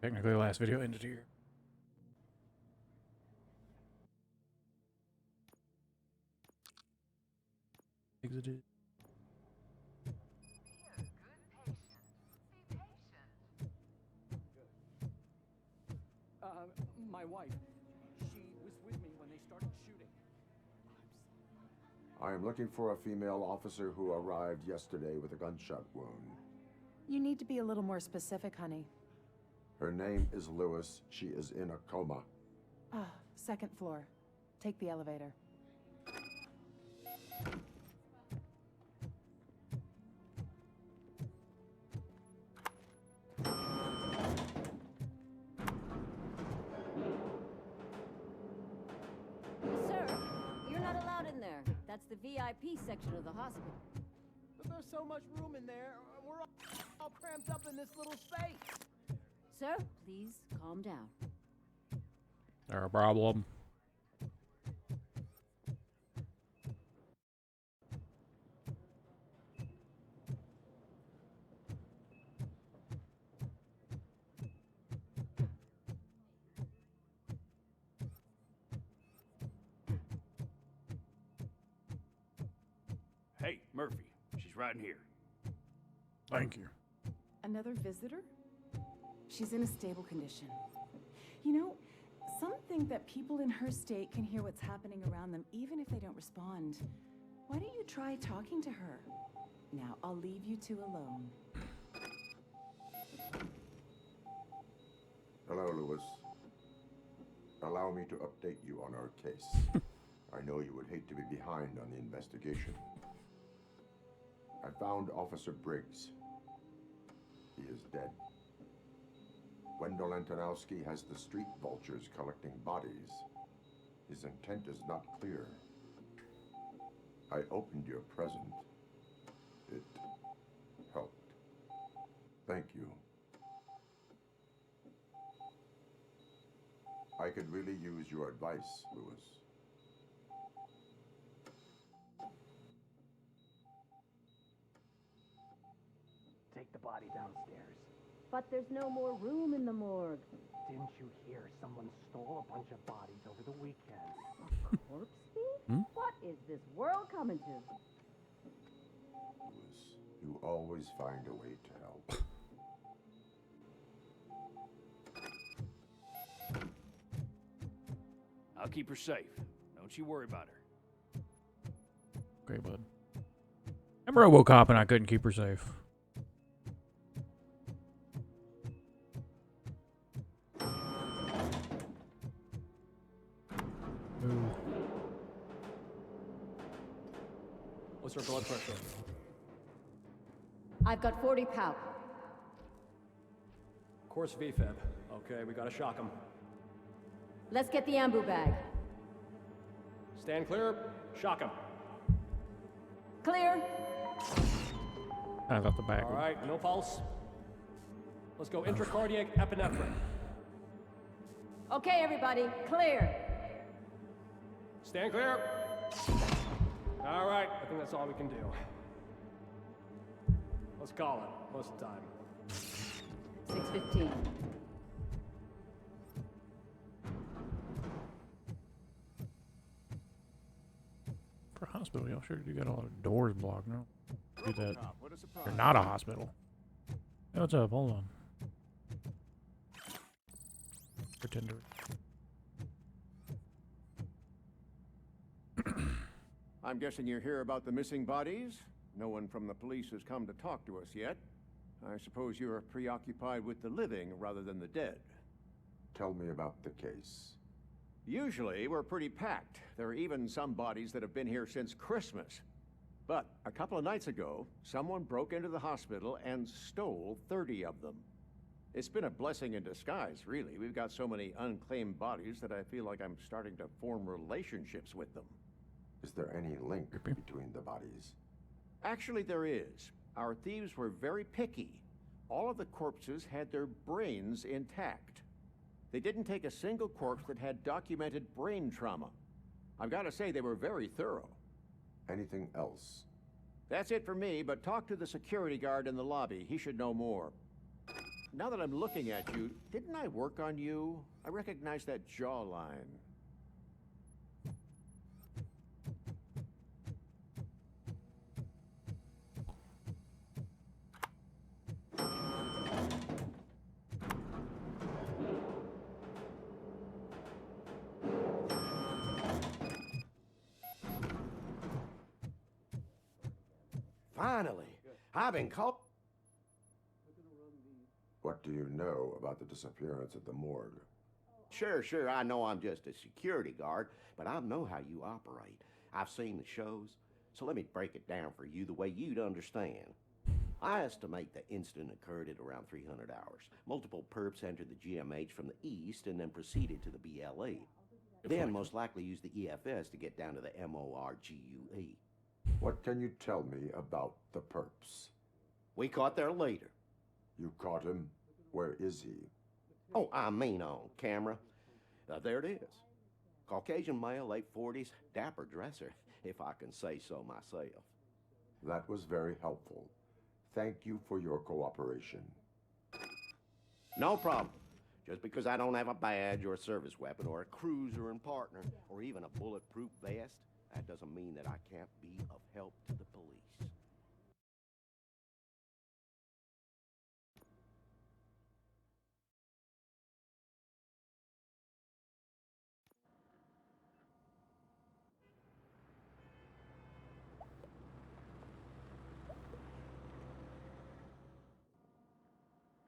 Technically, the last video ended here. Exited. My wife, she was with me when they started shooting. I am looking for a female officer who arrived yesterday with a gunshot wound. You need to be a little more specific, honey. Her name is Lewis. She is in a coma. Ah, second floor. Take the elevator. Sir, you're not allowed in there. That's the VIP section of the hospital. But there's so much room in there. We're all cramped up in this little space. Sir, please calm down. There a problem? Hey, Murphy. She's right in here. Thank you. Another visitor? She's in a stable condition. You know, some think that people in her state can hear what's happening around them even if they don't respond. Why don't you try talking to her? Now, I'll leave you two alone. Hello, Lewis. Allow me to update you on our case. I know you would hate to be behind on the investigation. I found Officer Briggs. He is dead. Wendell Antonowski has the street vultures collecting bodies. His intent is not clear. I opened your present. It helped. Thank you. I could really use your advice, Lewis. Take the body downstairs. But there's no more room in the morgue. Didn't you hear someone stole a bunch of bodies over the weekend? Corpse thief? What is this world coming to? Lewis, you always find a way to help. I'll keep her safe. Don't you worry about her. Okay, bud. I'm Robocop and I couldn't keep her safe. Ooh. What's her blood pressure? I've got 40 pow. Course VFib. Okay, we gotta shock him. Let's get the ambu bag. Stand clear. Shock him. Clear. I thought the back. All right, no pulse. Let's go intracardiac epinephrine. Okay, everybody, clear. Stand clear. All right, I think that's all we can do. Let's call it. What's the time? 6:15. For a hospital, y'all sure you got a lot of doors blocked now. Do that. Robocop, what a surprise. You're not a hospital. Hey, what's up? Hold on. Pretender. I'm guessing you're here about the missing bodies? No one from the police has come to talk to us yet. I suppose you're preoccupied with the living rather than the dead. Tell me about the case. Usually, we're pretty packed. There are even some bodies that have been here since Christmas. But a couple of nights ago, someone broke into the hospital and stole 30 of them. It's been a blessing in disguise, really. We've got so many unclaimed bodies that I feel like I'm starting to form relationships with them. Is there any link between the bodies? Actually, there is. Our thieves were very picky. All of the corpses had their brains intact. They didn't take a single corpse that had documented brain trauma. I've got to say, they were very thorough. Anything else? That's it for me, but talk to the security guard in the lobby. He should know more. Now that I'm looking at you, didn't I work on you? I recognize that jawline. Finally, I've been caught. What do you know about the disappearance at the morgue? Sure, I know I'm just a security guard, but I know how you operate. I've seen the shows, so let me break it down for you the way you'd understand. I estimate the incident occurred at around 300 hours. Multiple perps entered the GMH from the east and then proceeded to the BLE. Then most likely used the EFS to get down to the MORGUE. What can you tell me about the perps? We caught their leader. You caught him? Where is he? Oh, I mean on camera. There it is. Caucasian male, late 40s, dapper dresser, if I can say so myself. That was very helpful. Thank you for your cooperation. No problem. Just because I don't have a badge or a service weapon or a cruiser and partner or even a bulletproof vest, that doesn't mean that I can't be of help to the police.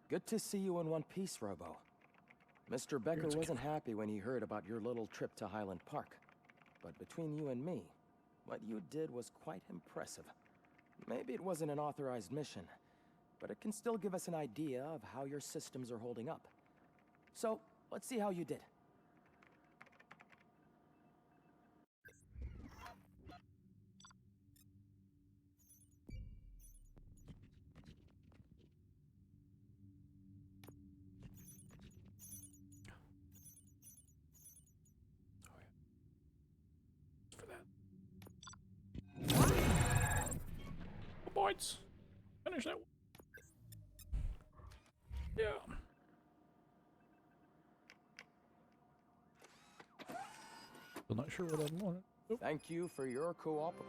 Good to see you in one piece, Robo. Mr. Becker wasn't happy when he heard about your little trip to Highland Park. But between you and me, what you did was quite impressive. Maybe it wasn't an authorized mission, but it can still give us an idea of how your systems are holding up. So, let's see how you did. Points. Finish that one. Yeah. Still not sure what I wanted. Nope. Thank you for your cooperation.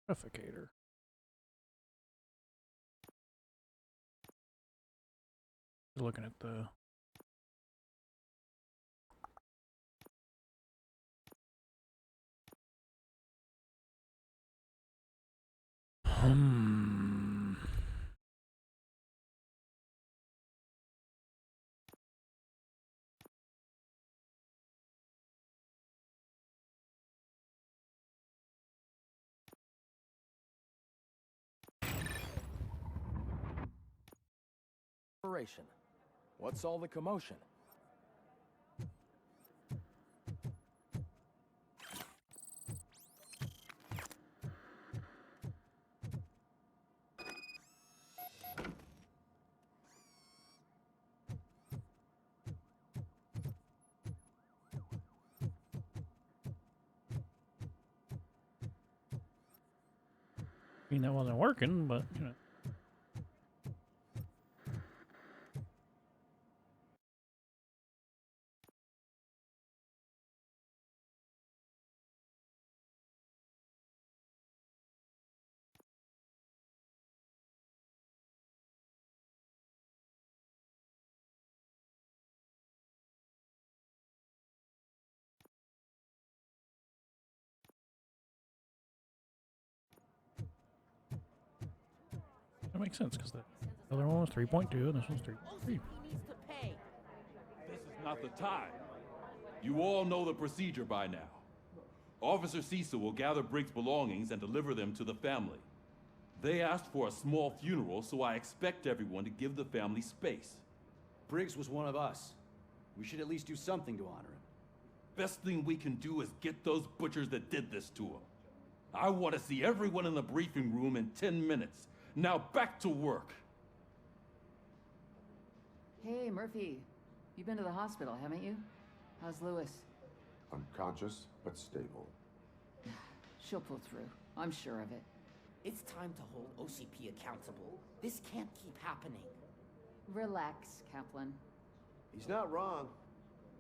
Purificator. Looking at the What's all the commotion? I mean, that wasn't working, but you know. That makes sense because the other one was 3.2 and this one's 3.3. This is not the time. You all know the procedure by now. Officer Cecil will gather Briggs' belongings and deliver them to the family. They asked for a small funeral, so I expect everyone to give the family space. Briggs was one of us. We should at least do something to honor him. Best thing we can do is get those butchers that did this to him. I want to see everyone in the briefing room in 10 minutes. Now back to work. Hey, Murphy. You've been to the hospital, haven't you? How's Lewis? Unconscious, but stable. She'll pull through. I'm sure of it. It's time to hold OCP accountable. This can't keep happening. Relax, Kaplan. He's not wrong.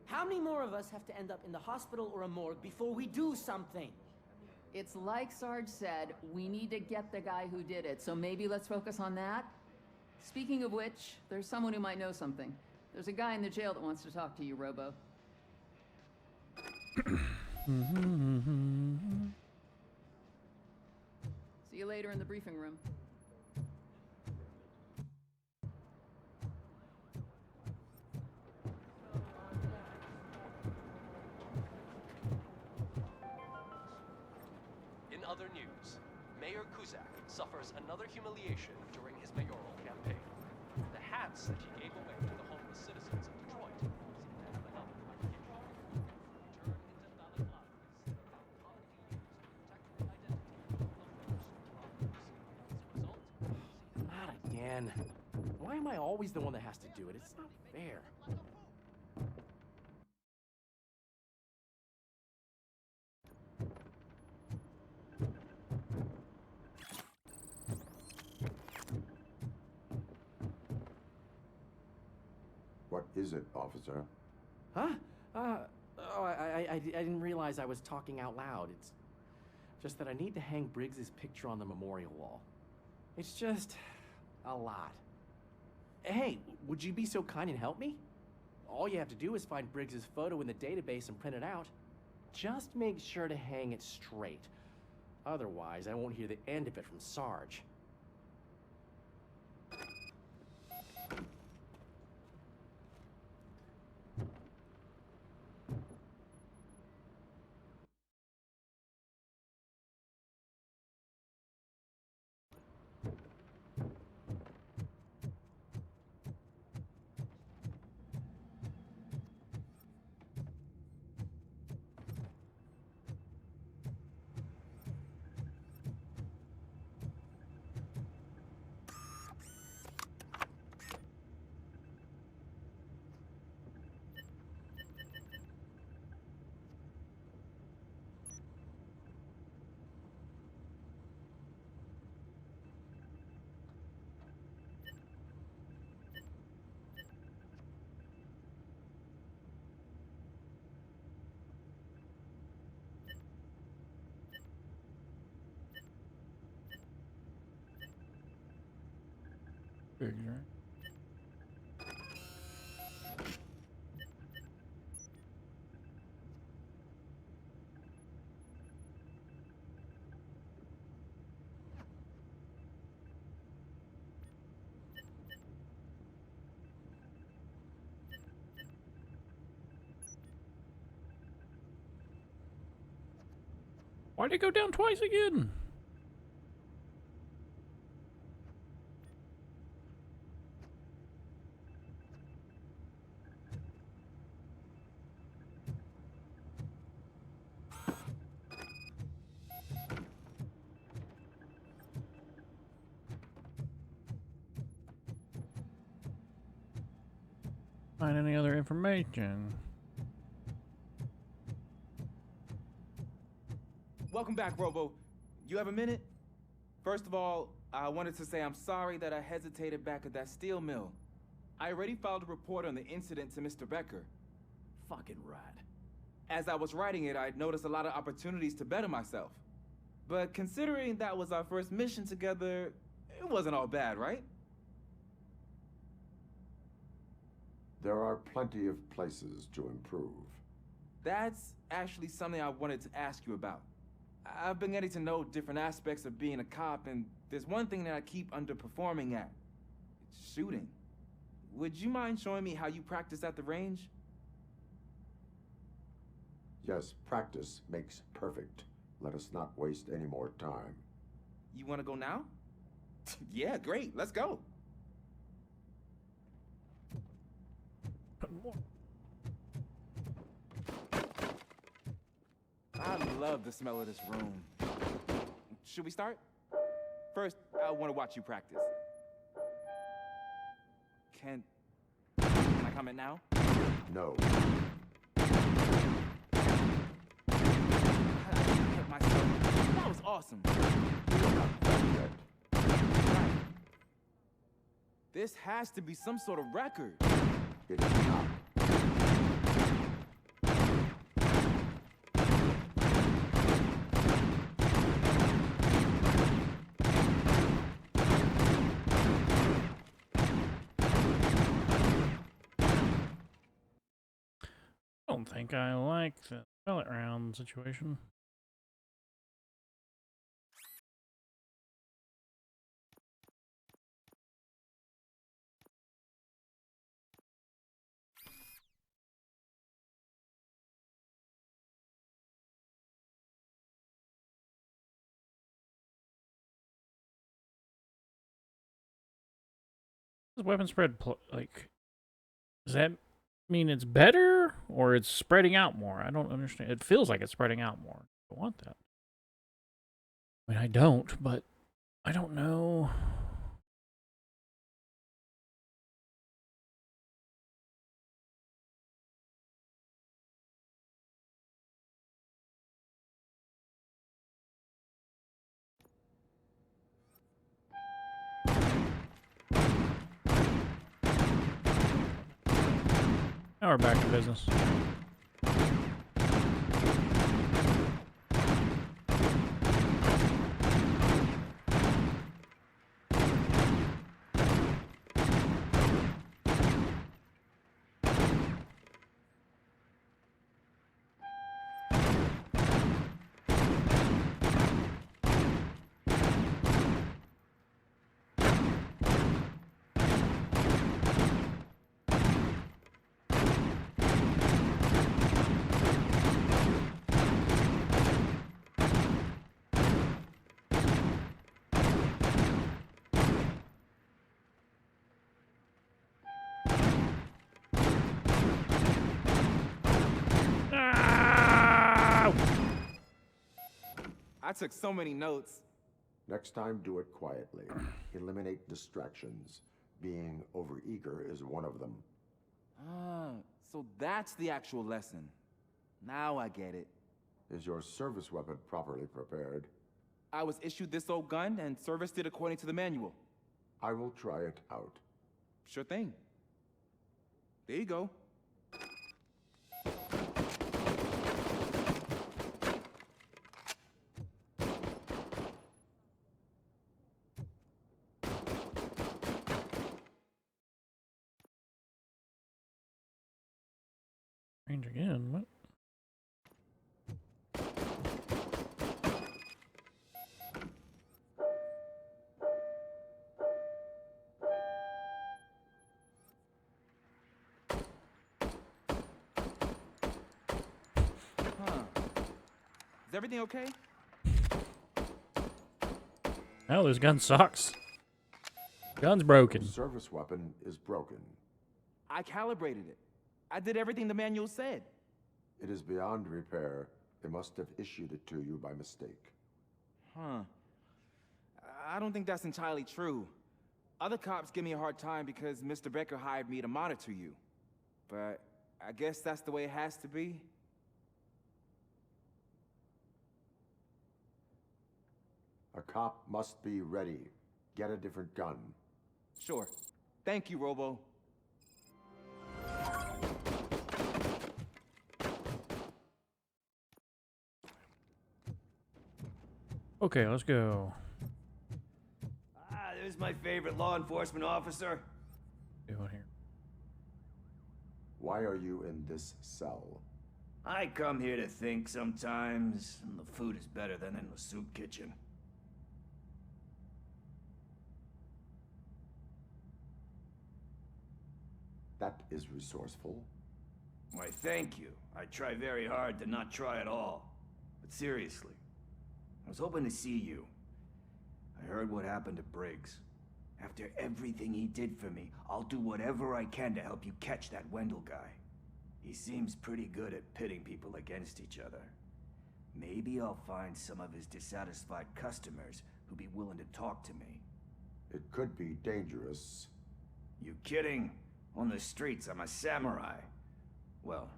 How many more of us have to end up in the hospital or a morgue before we do something? It's like Sarge said, we need to get the guy who did it, so maybe let's focus on that? Speaking of which, there's someone who might know something. There's a guy in the jail that wants to talk to you, Robo. See you later in the briefing room. In other news, Mayor Kuzak suffers another humiliation during his mayoral campaign. The hats that he gave away to the homeless citizens of Detroit was instead of another application. Return in $10,000 commonly used to protect the identity of the robbers. As a result, Not again. Why am I always the one that has to do it? It's not fair. What is it, officer? Huh? I didn't realize I was talking out loud. It's just that I need to hang Briggs's picture on the memorial wall. It's just a lot. Hey, would you be so kind and help me? All you have to do is find Briggs's photo in the database and print it out. Just make sure to hang it straight. Otherwise, I won't hear the end of it from Sarge. Big, right? Why'd it go down twice again? Find any other information? Welcome back, Robo. You have a minute? First of all, I wanted to say I'm sorry that I hesitated back at that steel mill. I already filed a report on the incident to Mr. Becker. Fucking rad. As I was writing it, I'd noticed a lot of opportunities to better myself. But considering that was our first mission together, it wasn't all bad, right? There are plenty of places to improve. That's actually something I wanted to ask you about. I've been getting to know different aspects of being a cop, and there's one thing that I keep underperforming at. It's shooting. Would you mind showing me how you practice at the range? Yes, practice makes perfect. Let us not waste any more time. You want to go now? Yeah, great. Let's go. I love the smell of this room. should we start? First, I want to watch you practice. Can I comment now? No. I hit myself. That was awesome. Right. This has to be some sort of record. It is not. I don't think I like the pellet round situation. Does weapon spread like? Does that mean it's better or it's spreading out more? I don't understand. It feels like it's spreading out more. I want that. I mean, I don't, but I don't know. Now we're back to business. I took so many notes. Next time, do it quietly. Eliminate distractions. Being overeager is one of them. Ah, so that's the actual lesson. Now I get it. Is your service weapon properly prepared? I was issued this old gun and serviced it according to the manual. I will try it out. Sure thing. There you go. Range again, what? Is everything okay? Hell, this gun sucks. Gun's broken. The service weapon is broken. I calibrated it. I did everything the manual said. It is beyond repair. They must have issued it to you by mistake. Huh. I don't think that's entirely true. Other cops give me a hard time because Mr. Becker hired me to monitor you. But I guess that's the way it has to be. A cop must be ready. Get a different gun. Sure. Thank you, Robo. Okay, let's go. Ah, there's my favorite law enforcement officer. Doing here. Why are you in this cell? I come here to think sometimes, and the food is better than in the soup kitchen. That is resourceful. Why, thank you. I try very hard to not try at all. But seriously, I was hoping to see you. I heard what happened to Briggs. After everything he did for me, I'll do whatever I can to help you catch that Wendell guy. He seems pretty good at pitting people against each other. maybe I'll find some of his dissatisfied customers who'd be willing to talk to me. It could be dangerous. You kidding? On the streets, I'm a samurai. Well,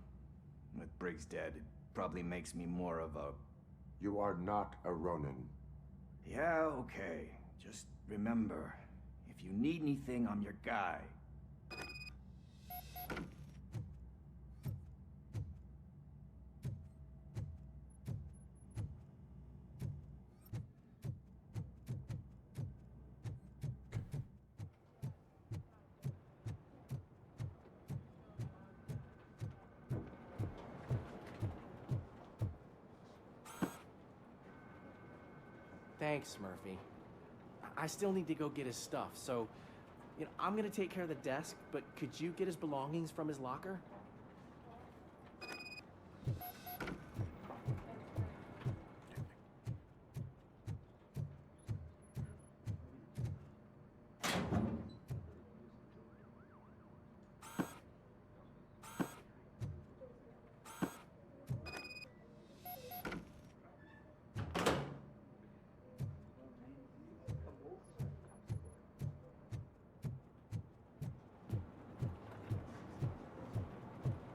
with Briggs dead, it probably makes me more of a... You are not a Ronin. Yeah, okay. Just remember, if you need anything, I'm your guy. Thanks, Murphy. I still need to go get his stuff, so, I'm gonna take care of the desk, but could you get his belongings from his locker?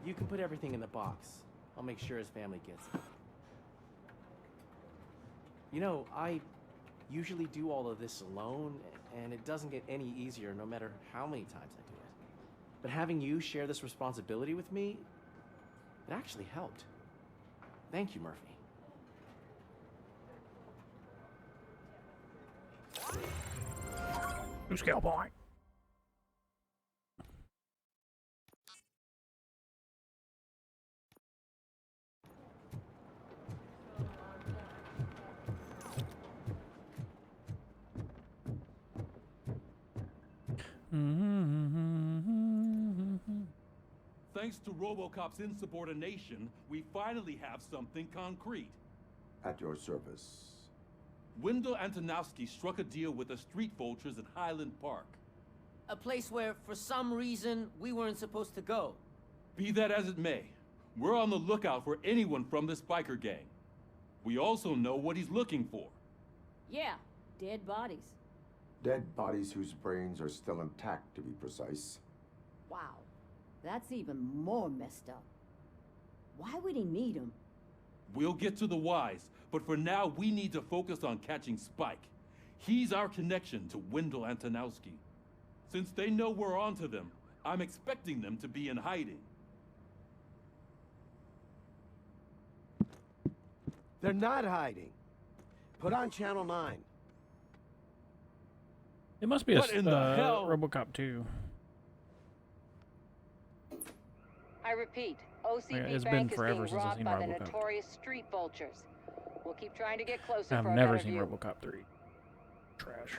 You can put everything in the box. I'll make sure his family gets it. I usually do all of this alone, and it doesn't get any easier no matter how many times I do it. But having you share this responsibility with me, it actually helped. Thank you, Murphy. New skill point. Thanks to Robocop's insubordination, we finally have something concrete. At your service. Wendell Antonowski struck a deal with the street vultures at Highland Park. A place where, for some reason, we weren't supposed to go. Be that as it may, we're on the lookout for anyone from this biker gang. We also know what he's looking for. Yeah, dead bodies. Dead bodies whose brains are still intact, to be precise. Wow, that's even more messed up. Why would he need them? We'll get to the whys, but for now we need to focus on catching Spike. He's our connection to Wendell Antonowski. Since they know we're onto them, I'm expecting them to be in hiding. They're not hiding. Put on Channel 9. It must be What in the hell? Robocop 2. I repeat, OCP It's Bank been is forever being since I've robbed seen by the Robocop. notorious street vultures. We'll keep trying to get closer I've for a never better seen view. Robocop 3. Trash.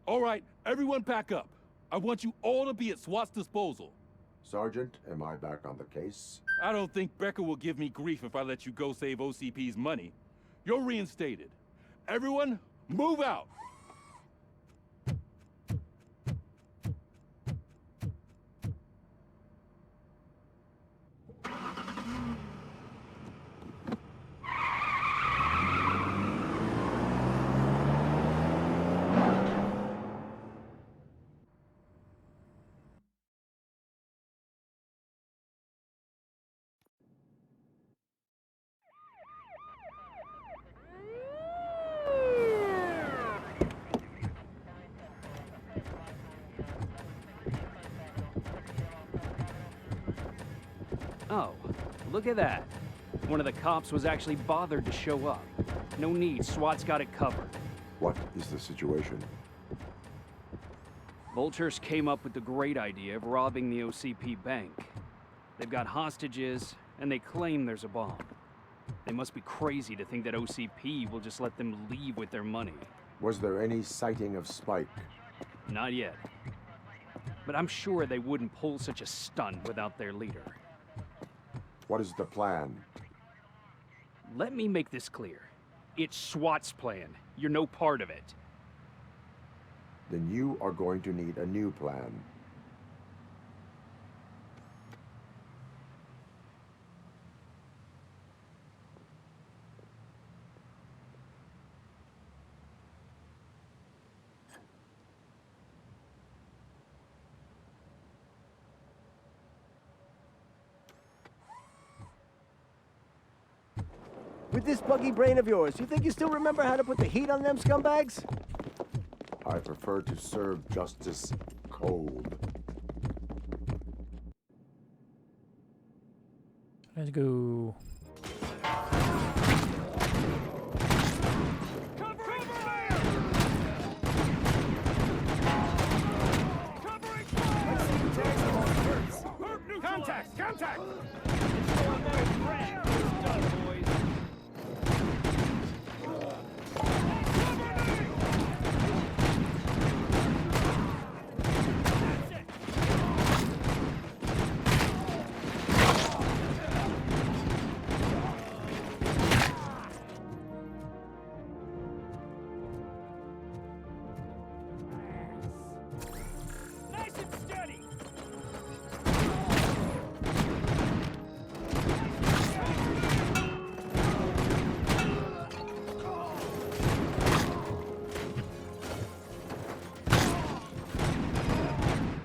All right, everyone pack up. I want you all to be at SWAT's disposal. Sergeant, am I back on the case? I don't think Becker will give me grief if I let you go save OCP's money. You're reinstated. Everyone, move out! Oh, look at that. One of the cops was actually bothered to show up. No need, SWAT's got it covered. What is the situation? Vultures came up with the great idea of robbing the OCP bank. They've got hostages, and they claim there's a bomb. They must be crazy to think that OCP will just let them leave with their money. Was there any sighting of Spike? Not yet. But I'm sure they wouldn't pull such a stunt without their leader. What is the plan? Let me make this clear. It's SWAT's plan. You're no part of it. Then you are going to need a new plan. With this buggy brain of yours, you think you still remember how to put the heat on them scumbags? I prefer to serve justice cold. Let's go. Contact! Contact! Nice and steady!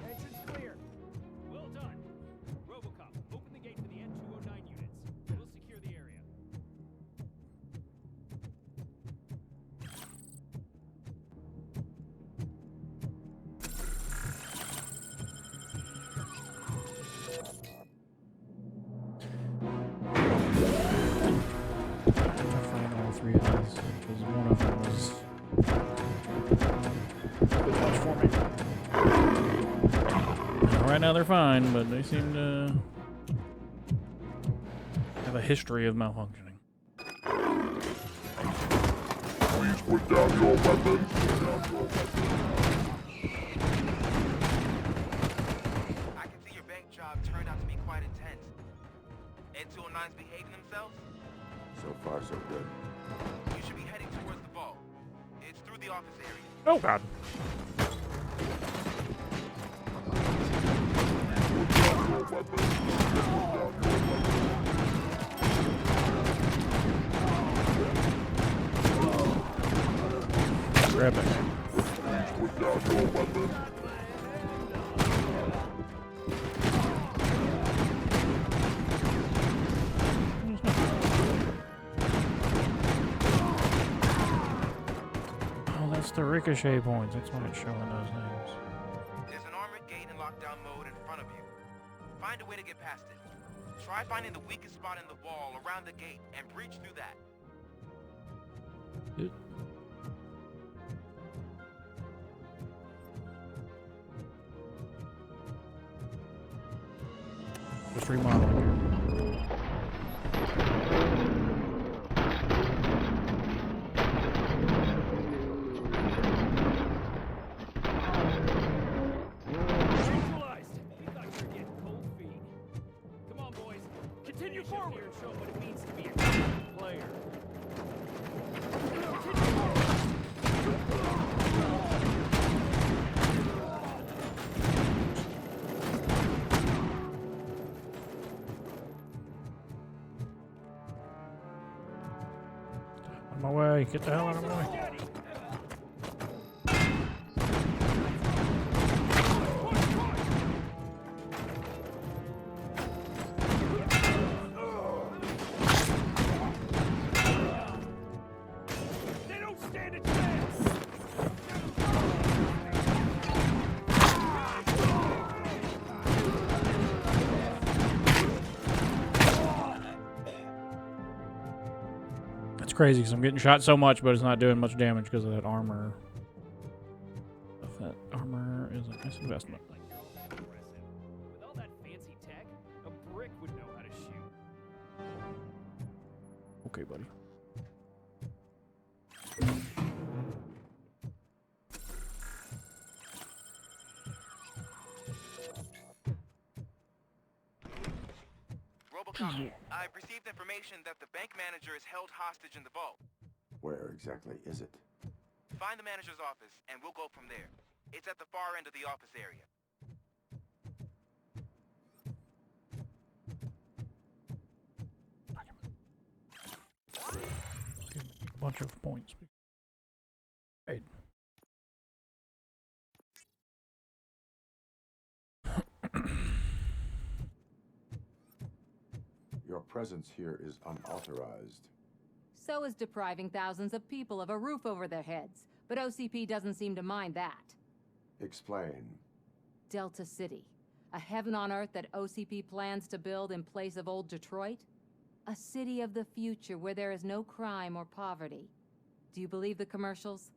Entrance clear. Well done. Robocop, open the gate for the N209 units. We'll secure the area. I have to find all three of these because one of them is too much for me. Right now they're fine, but they seem to have a history of malfunctioning. Please put down your weapons. I can see your bank job turned out to be quite intense. N209's behaving themselves? So far, so good. You should be heading towards the vault. It's through the office area. Oh God. Grab it. Put down your weapons. Oh, that's the ricochet points. That's why it's showing those names. There's an armored gate in lockdown mode in front of you. Find a way to get past it. Try finding the weakest spot in the wall around the gate and breach through that. Just remodeling here. Neutralized! We thought you were getting cold feet. Come on, boys. Continue forward here and show 'em what it means to be a good player. Continue forward! Out of my way. Get the hell out of my way. They don't stand a chance! That's crazy because I'm getting shot so much, but it's not doing much damage because of that armor. If that armor is a nice investment. With all that fancy tech, a brick would know how to shoot. Okay, buddy. Robocop, I've received information that the bank manager is held hostage in the vault. Where exactly is it? Find the manager's office, and we'll go from there. It's at the far end of the office area. A bunch of points. Right. Your presence here is unauthorized. So is depriving thousands of people of a roof over their heads. But OCP doesn't seem to mind that. Explain. Delta City. A heaven on earth that OCP plans to build in place of old Detroit? A city of the future where there is no crime or poverty. Do you believe the commercials?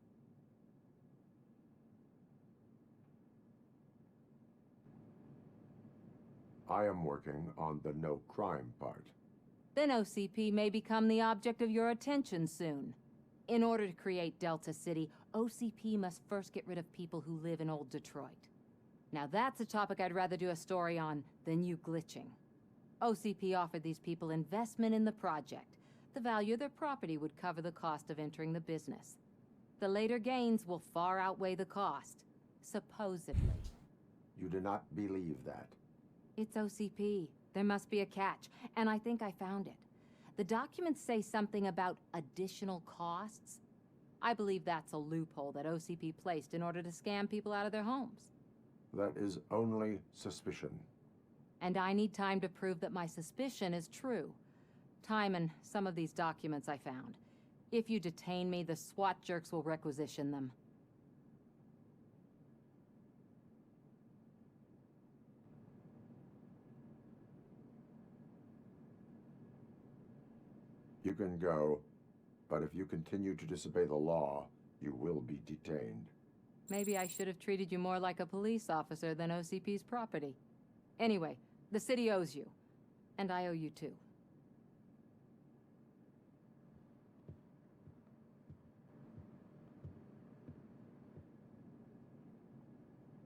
I am working on the no crime part. Then OCP may become the object of your attention soon. In order to create Delta City, OCP must first get rid of people who live in old Detroit. Now that's a topic I'd rather do a story on than you glitching. OCP offered these people investment in the project. The value of their property would cover the cost of entering the business. The later gains will far outweigh the cost, supposedly. You do not believe that. It's OCP. There must be a catch, and I think I found it. The documents say something about additional costs. I believe that's a loophole that OCP placed in order to scam people out of their homes. That is only suspicion. And I need time to prove that my suspicion is true. Time and some of these documents I found. If you detain me, the SWAT jerks will requisition them. You can go, but if you continue to disobey the law, you will be detained. Maybe I should have treated you more like a police officer than OCP's property. Anyway, the city owes you. And I owe you too.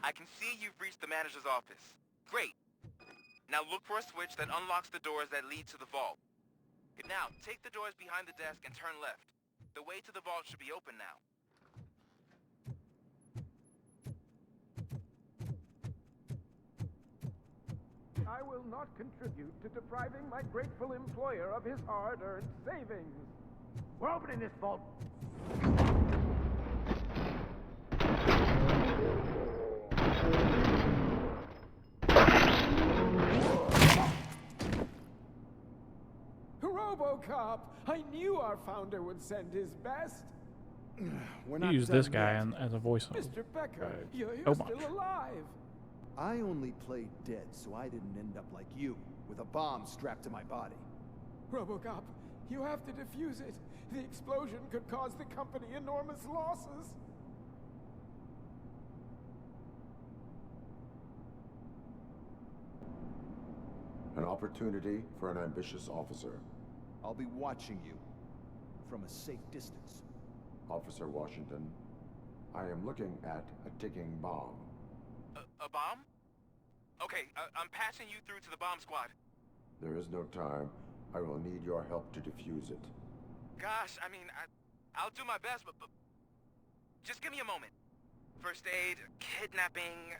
I can see you've reached the manager's office. Great. Now look for a switch that unlocks the doors that lead to the vault. Now, take the doors behind the desk and turn left. The way to the vault should be open now. I will not contribute to depriving my grateful employer of his hard-earned savings. We're opening this vault. Robocop! I knew our founder would send his best. We're not use this guy as a voice. Mr. Becker, you're so still much. alive. I only played dead, so I didn't end up like you, with a bomb strapped to my body. Robocop, you have to defuse it. The explosion could cause the company enormous losses. An opportunity for an ambitious officer. I'll be watching you from a safe distance. Officer Washington, I am looking at a ticking bomb. A bomb? Okay, I'm passing you through to the bomb squad. There is no time. I will need your help to defuse it. Gosh, I mean, I'll do my best, but just give me a moment. First aid, kidnapping...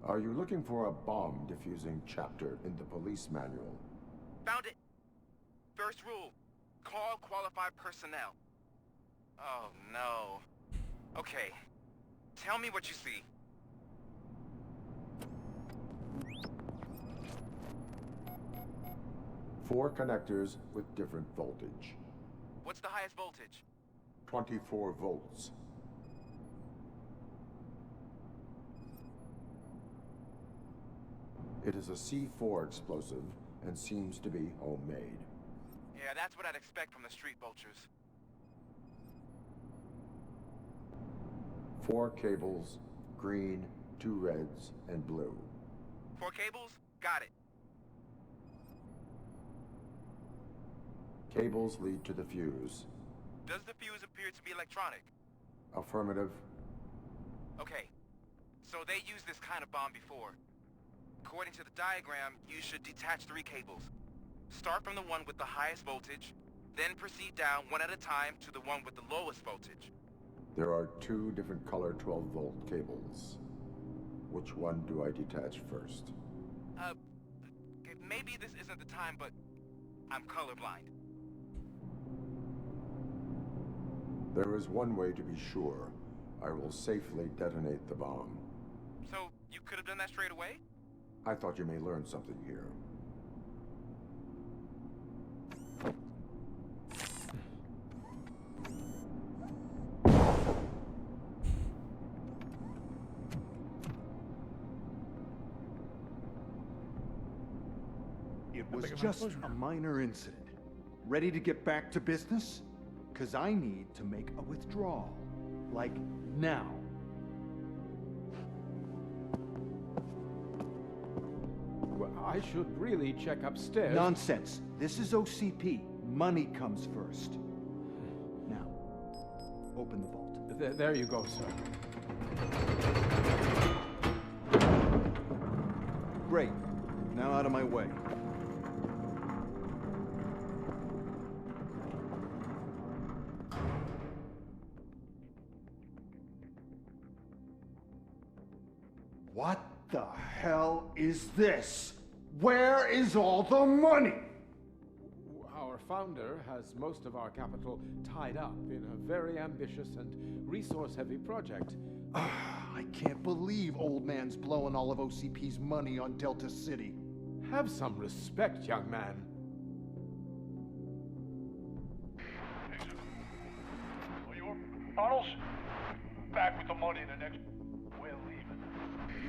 Are you looking for a bomb defusing chapter in the police manual? Found it. First rule, call qualified personnel. Oh, no. Okay, tell me what you see. Four connectors with different voltage. What's the highest voltage? 24 volts. It is a C4 explosive and seems to be homemade. Yeah, that's what I'd expect from the street vultures. 4 cables, green, 2 reds, and blue. 4 cables? Got it. Cables lead to the fuse. Does the fuse appear to be electronic? Affirmative. Okay, so they used this kind of bomb before. According to the diagram, you should detach 3 cables. Start from the one with the highest voltage, then proceed down one at a time to the one with the lowest voltage. There are 2 different color 12-volt cables. Which one do I detach first? Okay, maybe this isn't the time, but I'm colorblind. There is one way to be sure. I will safely detonate the bomb. So, you could have done that straight away? I thought you may learn something here. It was just a minor incident. Ready to get back to business? 'Cause I need to make a withdrawal. Like, now. Well, I should really check upstairs. Nonsense. This is OCP. Money comes first. Now, open the vault. There you go, sir. Great. Now out of my way. What the hell is this? Where is all the money? Our founder has most of our capital tied up in a very ambitious and resource-heavy project. I can't believe old man's blowing all of OCP's money on Delta City. Have some respect, young man. Bottles? Back with the money in the next... We're leaving.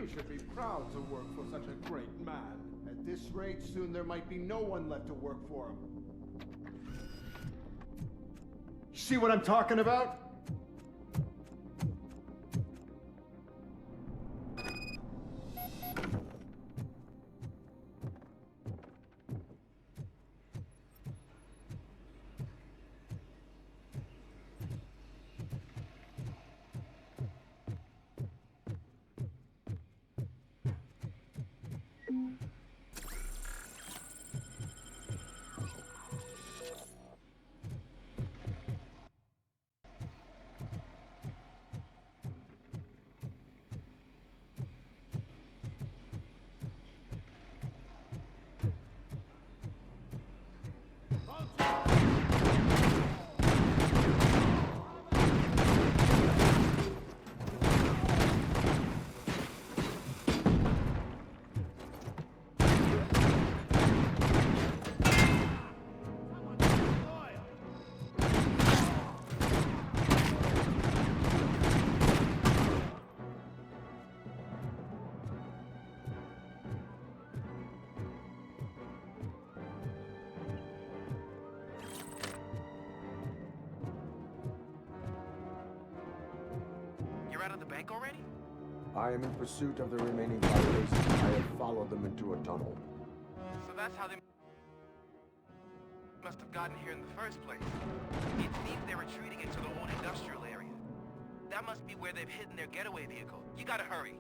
You should be proud to work for such a great man. At this rate, soon there might be no one left to work for him. See what I'm talking about? You're out of the bank already? I am in pursuit of the remaining fighters. I have followed them into a tunnel. So that's how they must have gotten here in the first place. It seems they're retreating into the old industrial area. That must be where they've hidden their getaway vehicle. You gotta hurry.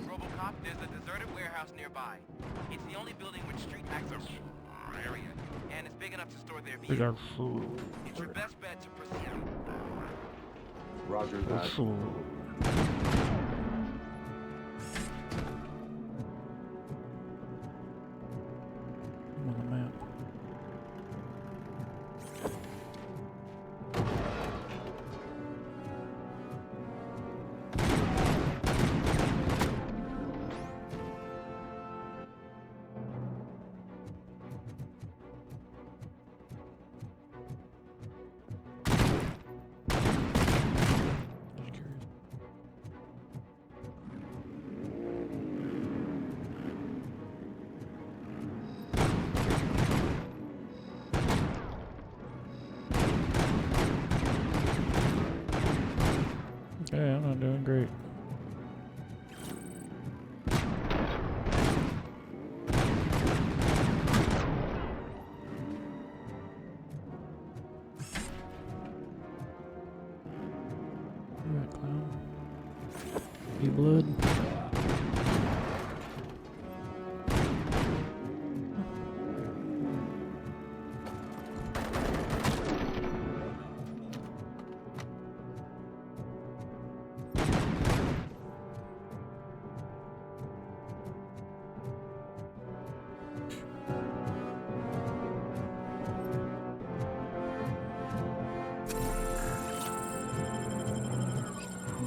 Robocop, there's a deserted warehouse nearby. It's the only building with street access area, and it's big enough to store their vehicles. It's your best bet to proceed. Roger that. On the map. Yeah, I'm not doing great. Alright, clown. E-blood.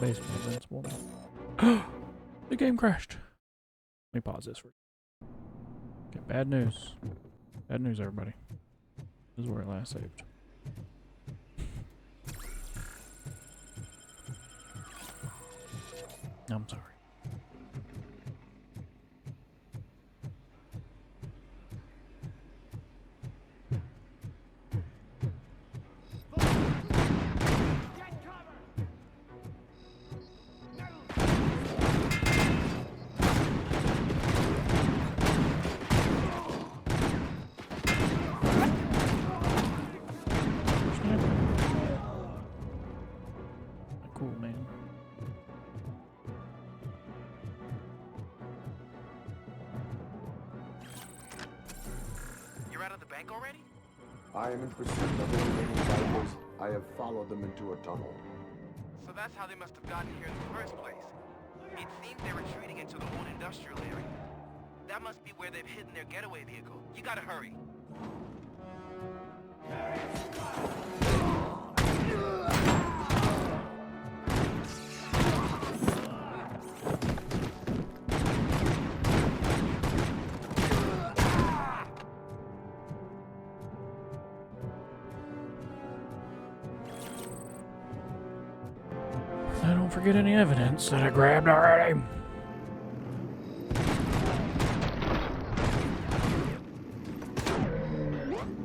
Basement invincible. The game crashed. Let me pause this for. Okay, bad news. Bad news, everybody. This is where it last saved. I'm sorry. Cool, man. You're out of the bank already? I am in pursuit of the remaining fighters. I have followed them into a tunnel. So that's how they must have gotten here in the first place. It seems they're retreating into the old industrial area. That must be where they've hidden their getaway vehicle. You gotta hurry. I don't forget any evidence that I grabbed already.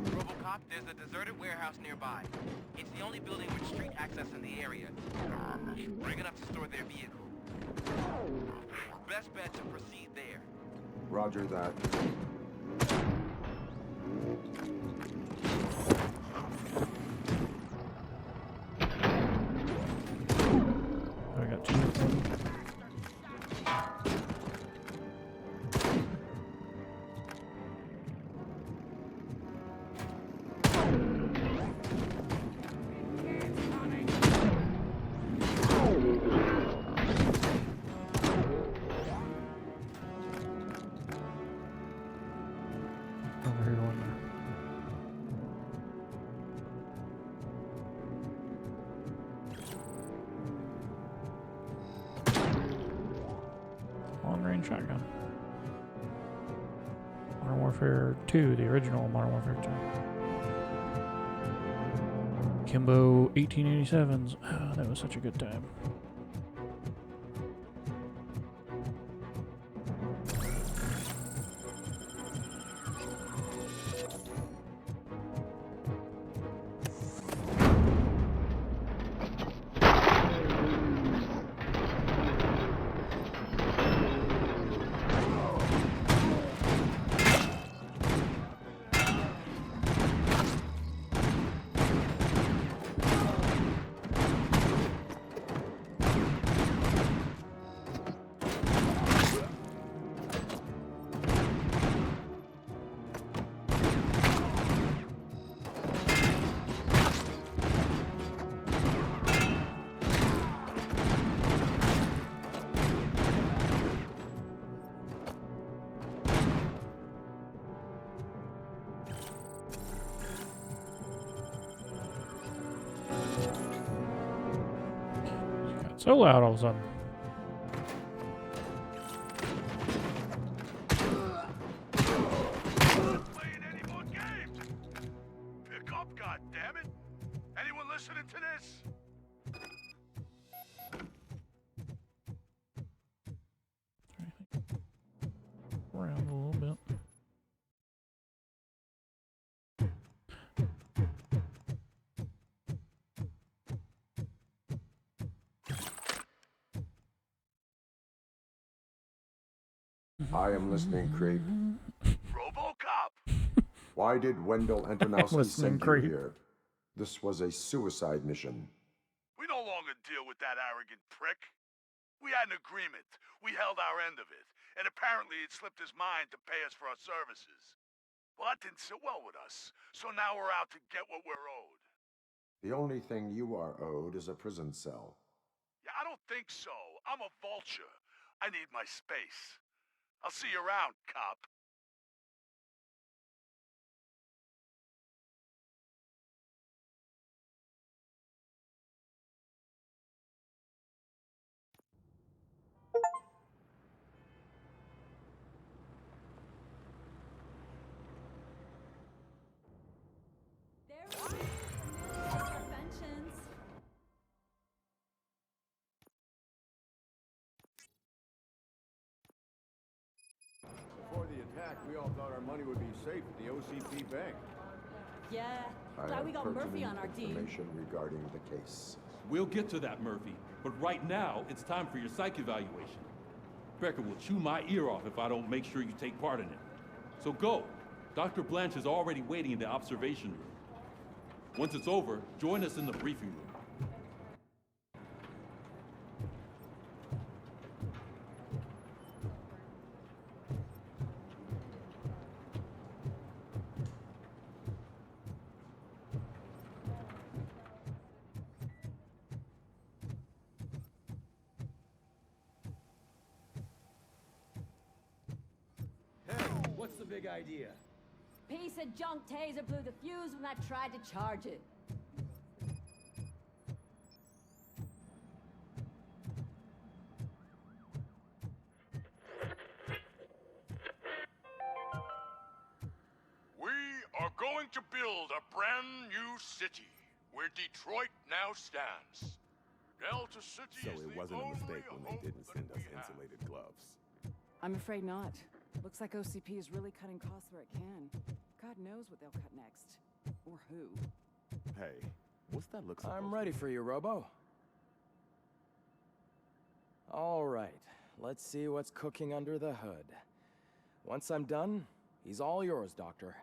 Robocop, there's a deserted warehouse nearby. It's the only building with street access in the area. Bring enough to store their vehicle. Best bet to proceed there. Roger that. I got two of them. Over here, one more. Long-range shotgun. Modern Warfare 2, the original Modern Warfare 2. Kimbo 1887s. Oh, that was such a good time. So loud all of a sudden. Playing any more games? Pick up, goddammit! Anyone listening to this? Around a little bit. I am listening, Creep. Robocop! Why did Wendell Antonowski listening, send you Creep. here? This was a suicide mission. We no longer deal with that arrogant prick. We had an agreement. We held our end of it. And apparently it slipped his mind to pay us for our services. Well, that didn't sit well with us. So now we're out to get what we're owed. The only thing you are owed is a prison cell. Yeah, I don't think so. I'm a vulture. I need my space. I'll see you around, cop. Before the attack, we all thought our money would be safe at the OCP bank. Yeah, I glad have we got Murphy pertinent on our team. information regarding the case. We'll get to that, Murphy. But right now, it's time for your psych evaluation. Becker will chew my ear off if I don't make sure you take part in it. So go. Dr. Blanche is already waiting in the observation room. Once it's over, join us in the briefing room. What's the big idea? Piece of junk taser blew the fuse when I tried to charge it. We are going to build a brand new city where Detroit now stands. Delta City So is it the wasn't a only mistake when they hope didn't that send us we have. insulated gloves. I'm afraid not. Looks like OCP is really cutting costs where it can. God knows what they'll cut next. Or who. Hey, what's that look supposed I'm ready for you, Robo. All right, let's see what's cooking under the hood. Once I'm done, he's all yours, Doctor.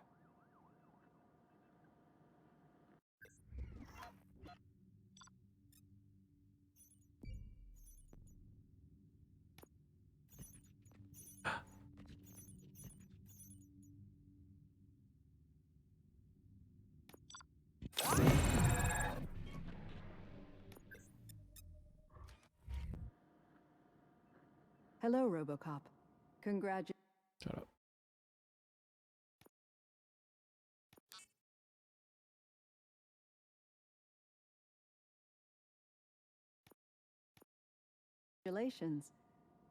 Hello, Robocop. Congratulations. Shut up.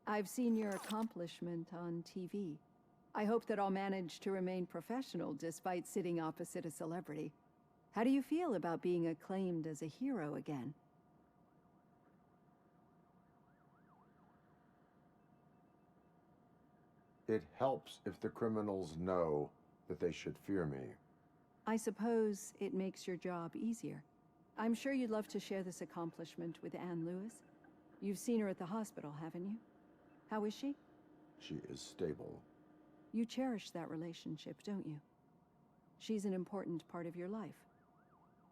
I've seen your accomplishment on TV. I hope that I'll manage to remain professional despite sitting opposite a celebrity. How do you feel about being acclaimed as a hero again? It helps if the criminals know that they should fear me. I suppose it makes your job easier. I'm sure you'd love to share this accomplishment with Anne Lewis. You've seen her at the hospital, haven't you? How is she? She is stable. You cherish that relationship, don't you? She's an important part of your life.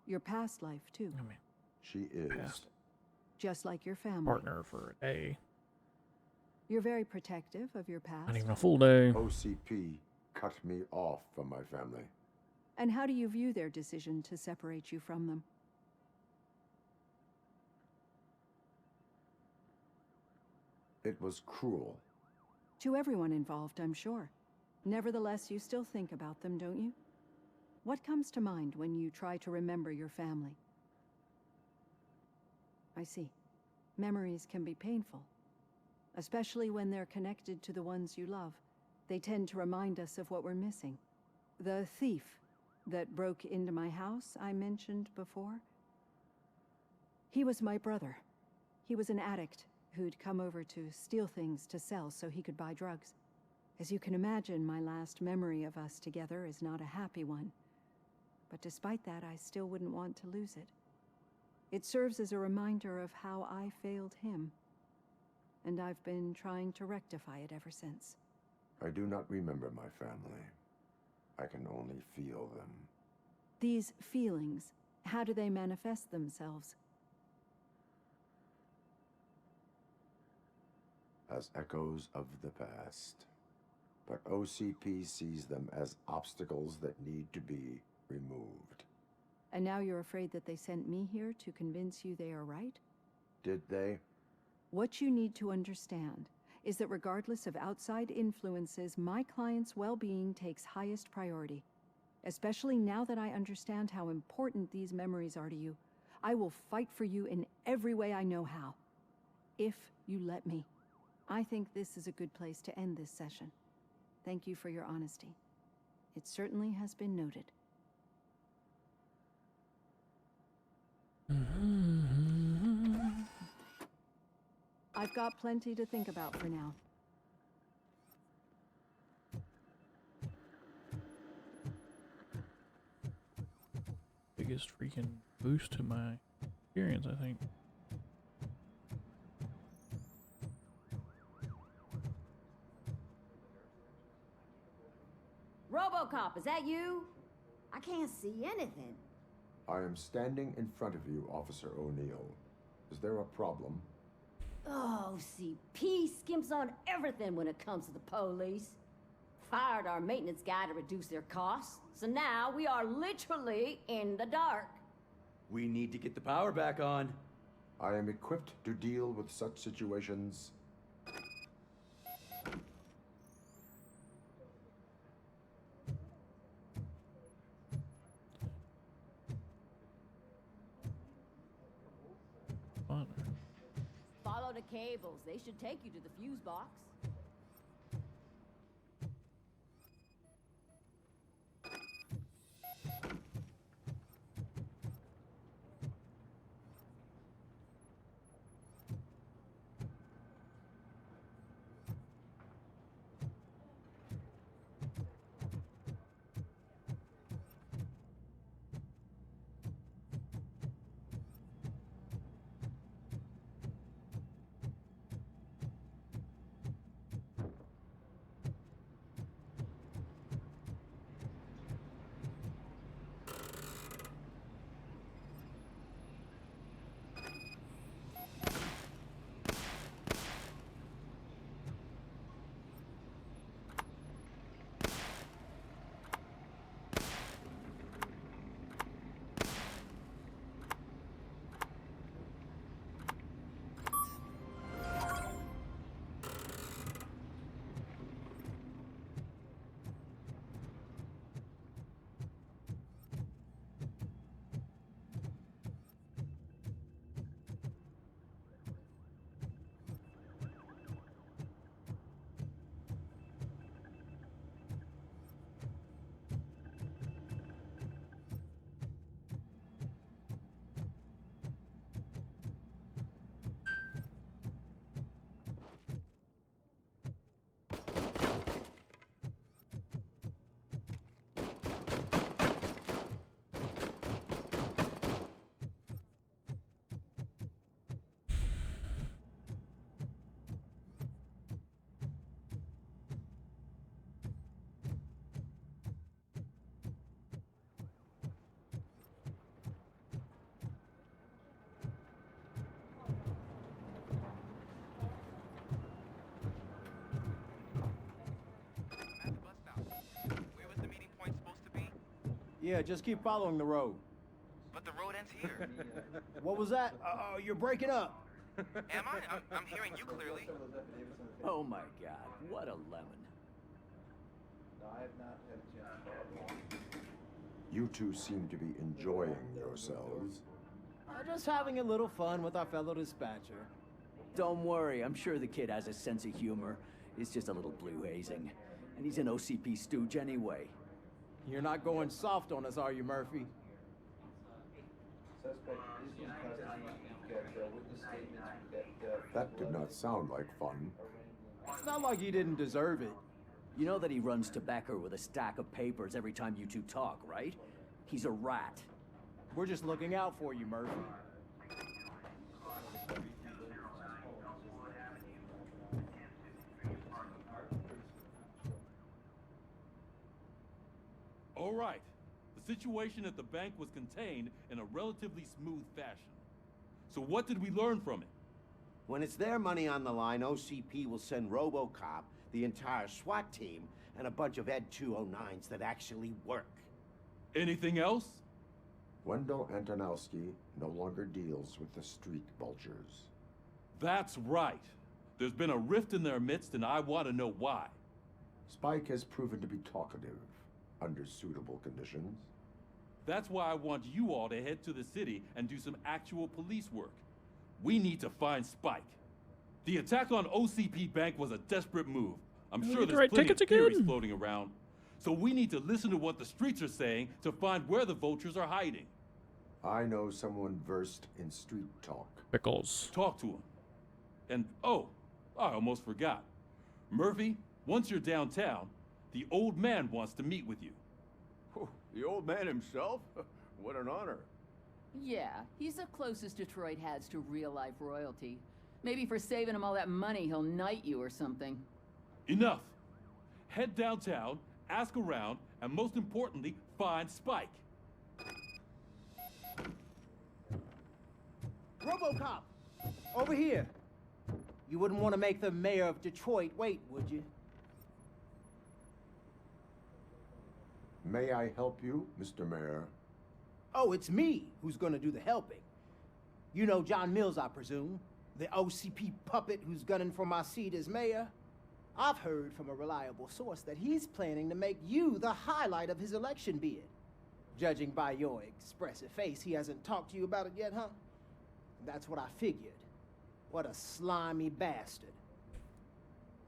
Your past life, too. I mean, she is. Past just like your family. Partner for a day. You're very protective of your past. Not even a full day. OCP cut me off from my family. And how do you view their decision to separate you from them? It was cruel. To everyone involved, I'm sure. Nevertheless, you still think about them, don't you? What comes to mind when you try to remember your family? I see. Memories can be painful, especially when they're connected to the ones you love. They tend to remind us of what we're missing. The thief that broke into my house I mentioned before? He was my brother. He was an addict who'd come over to steal things to sell so he could buy drugs. As you can imagine, my last memory of us together is not a happy one. But despite that, I still wouldn't want to lose it. It serves as a reminder of how I failed him. And I've been trying to rectify it ever since. I do not remember my family. I can only feel them. These feelings, how do they manifest themselves? As echoes of the past. But OCP sees them as obstacles that need to be removed. And now you're afraid that they sent me here to convince you they are right? Did they? What you need to understand is that regardless of outside influences, my client's well-being takes highest priority. Especially now that I understand how important these memories are to you, I will fight for you in every way I know how. If you let me. I think this is a good place to end this session. Thank you for your honesty. It certainly has been noted. I've got plenty to think about for now. Biggest freaking boost to my experience, I think. Robocop, is that you? I can't see anything. I am standing in front of you, Officer O'Neill. Is there a problem? Oh, CP skimps on everything when it comes to the police. Fired our maintenance guy to reduce their costs, so now we are literally in the dark. We need to get the power back on. I am equipped to deal with such situations. Follow the cables. They should take you to the fuse box. Yeah, just keep following the road. But the road ends here. What was that? You're breaking up. Am I? I'm hearing you clearly. Oh my god, what a lemon. You two seem to be enjoying yourselves. Just having a little fun with our fellow dispatcher. Don't worry, I'm sure the kid has a sense of humor. It's just a little blue hazing. And he's an OCP stooge anyway. You're not going soft on us, are you, Murphy? That did not sound like fun. It's not like he didn't deserve it. You know that he runs to Becker with a stack of papers every time you two talk, right? He's a rat. We're just looking out for you, Murphy. All right. The situation at the bank was contained in a relatively smooth fashion. So what did we learn from it? When it's their money on the line, OCP will send Robocop, the entire SWAT team, and a bunch of Ed 209s that actually work. Anything else? Wendell Antonowski no longer deals with the street vultures. That's right. There's been a rift in their midst, and I want to know why. Spike has proven to be talkative under suitable conditions. That's why I want you all to head to the city and do some actual police work. We need to find Spike. The attack on OCP Bank was a desperate move. I'm sure there's plenty of theories floating around. So we need to listen to what the streets are saying to find where the vultures are hiding. I know someone versed in street talk. Pickles. Talk to him. And, oh, I almost forgot. Murphy, once you're downtown, the old man wants to meet with you. Oh, the old man himself? What an honor. Yeah, he's the closest Detroit has to real-life royalty. Maybe for saving him all that money, he'll knight you or something. Enough. Head downtown, ask around, and most importantly, find Spike. Robocop! Over here! You wouldn't want to make the mayor of Detroit wait, would you? May I help you, Mr. Mayor? Oh, it's me who's gonna do the helping. You know John Mills, I presume? The OCP puppet who's gunning for my seat as mayor? I've heard from a reliable source that he's planning to make you the highlight of his election bid. Judging by your expressive face, he hasn't talked to you about it yet, huh? That's what I figured. What a slimy bastard.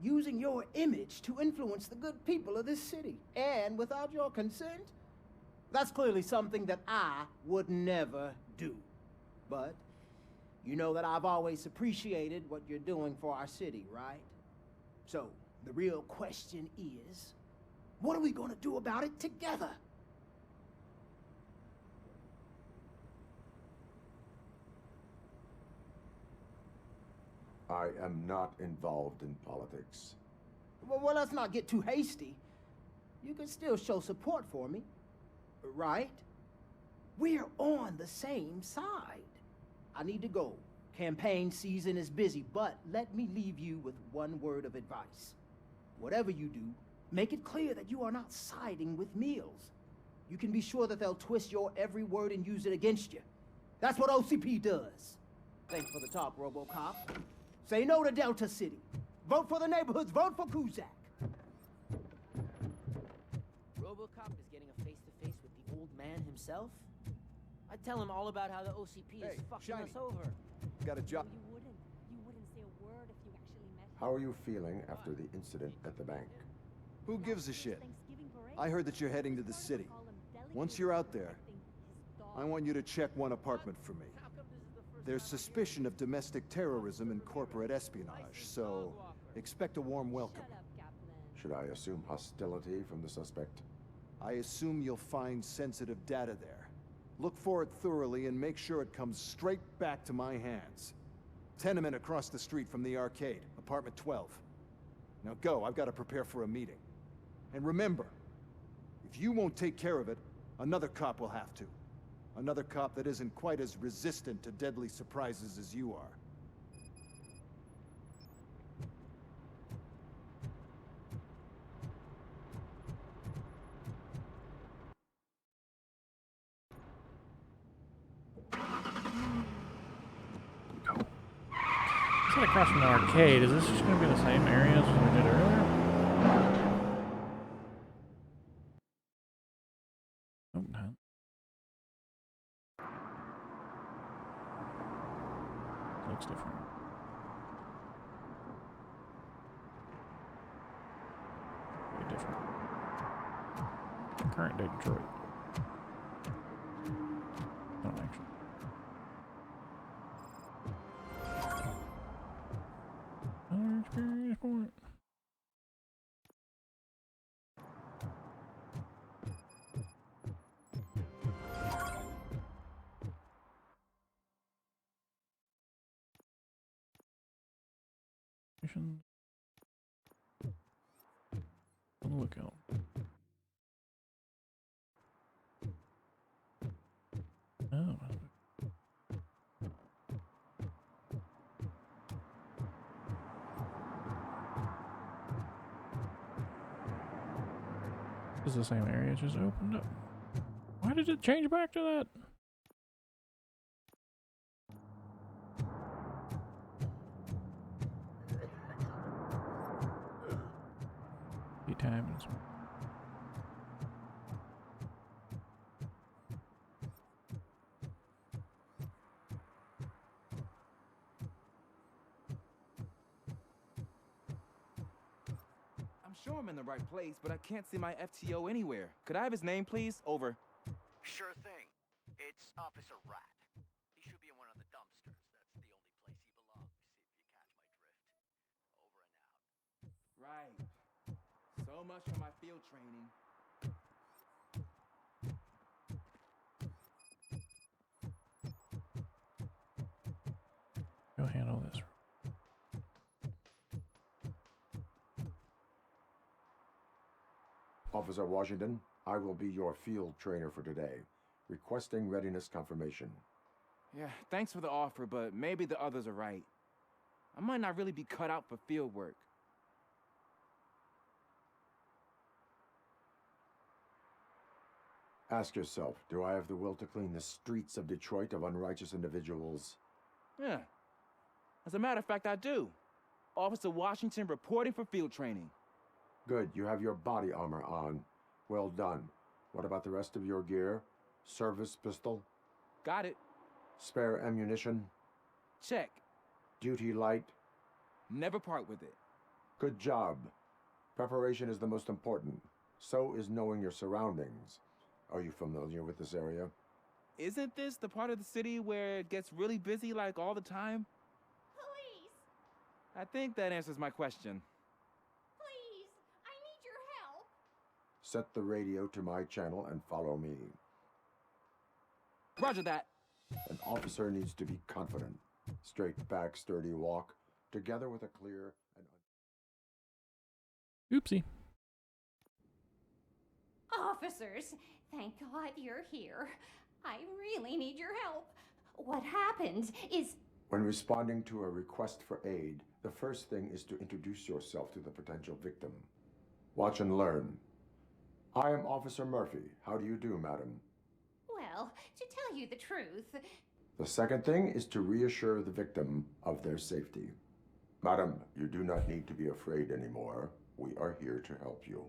Using your image to influence the good people of this city, and without your consent? That's clearly something that I would never do. But you know that I've always appreciated what you're doing for our city, right? So, the real question is, what are we gonna do about it together? I am not involved in politics. Well, let's not get too hasty. You can still show support for me, right? We're on the same side. I need to go. Campaign season is busy, but let me leave you with one word of advice. Whatever you do, make it clear that you are not siding with Mills. You can be sure that they'll twist your every word and use it against you. That's what OCP does. Thanks for the talk, Robocop. Say no to Delta City. Vote for the neighborhoods. Vote for Kuzak. Robocop is getting a face-to-face with the old man himself? I'd tell him all about how the OCP is fucking us over. Got a job. You wouldn't say a word if you actually met him. How are you feeling after the incident at the bank? Who gives a shit? I heard that you're heading to the city. Once you're out there, I want you to check one apartment for me. There's suspicion of domestic terrorism and corporate espionage, so expect a warm welcome. Should I assume hostility from the suspect? I assume you'll find sensitive data there. Look for it thoroughly and make sure it comes straight back to my hands. Tenement across the street from the arcade, apartment 12. Now go, I've got to prepare for a meeting. And remember, if you won't take care of it, another cop will have to. Another cop that isn't quite as resistant to deadly surprises as you are. It's like across from the arcade. Is this just going to be the same area as we did earlier? Nope, not. Looks different. Very different. Current day Detroit. Not actually. Another experience point. Missions. On the lookout. Oh. This is the same area, it just opened up. Why did it change back to that? Times. I'm sure I'm in the right place, but I can't see my FTO anywhere. Could I have his name, please? Over. Sure thing. It's Officer Rat. He should be in one of the dumpsters. That's the only place he belongs, if you catch my drift. Over and out. Right. So much for my field training. Go handle this. Officer Washington, I will be your field trainer for today. Requesting readiness confirmation. Yeah, thanks for the offer, but maybe the others are right. I might not really be cut out for field work. Ask yourself, do I have the will to clean the streets of Detroit of unrighteous individuals? Yeah. As a matter of fact, I do. Officer Washington reporting for field training. Good, you have your body armor on. Well done. What about the rest of your gear? Service pistol? Got it. Spare ammunition? Check. Duty light? Never part with it. Good job. Preparation is the most important. So is knowing your surroundings. Are you familiar with this area? Isn't this the part of the city where it gets really busy like all the time? Police! I think that answers my question. Please! I need your help! Set the radio to my channel and follow me. Roger that. An officer needs to be confident. Straight back, sturdy walk, together with a clear and... Oopsie. Officers, thank God you're here. I really need your help. What happened is... When responding to a request for aid, the first thing is to introduce yourself to the potential victim. Watch and learn. I am Officer Murphy. How do you do, madam? Well, to tell you the truth... The second thing is to reassure the victim of their safety. Madam, you do not need to be afraid anymore. We are here to help you.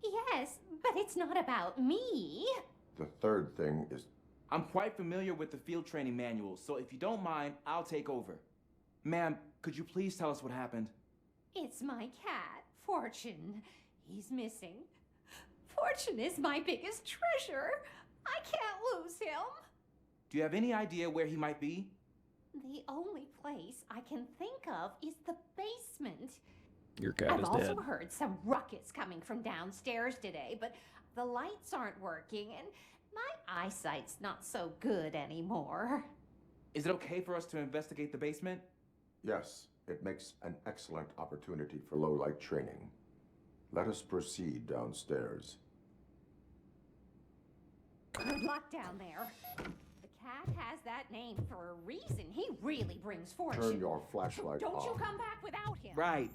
Yes, but it's not about me. The third thing is... I'm quite familiar with the field training manual, so if you don't mind, I'll take over. Ma'am, could you please tell us what happened? It's my cat, Fortune. He's missing. Fortune is my biggest treasure. I can't lose him. Do you have any idea where he might be? The only place I can think of is the basement. Your cat I've is also dead. heard some ruckus coming from downstairs today, but the lights aren't working and my eyesight's not so good anymore. Is it okay for us to investigate the basement? Yes, it makes an excellent opportunity for low-light training. Let us proceed downstairs. Good luck down there. The cat has that name for a reason. He really brings fortune. Turn your flashlight Don't on. you come back without him. Right.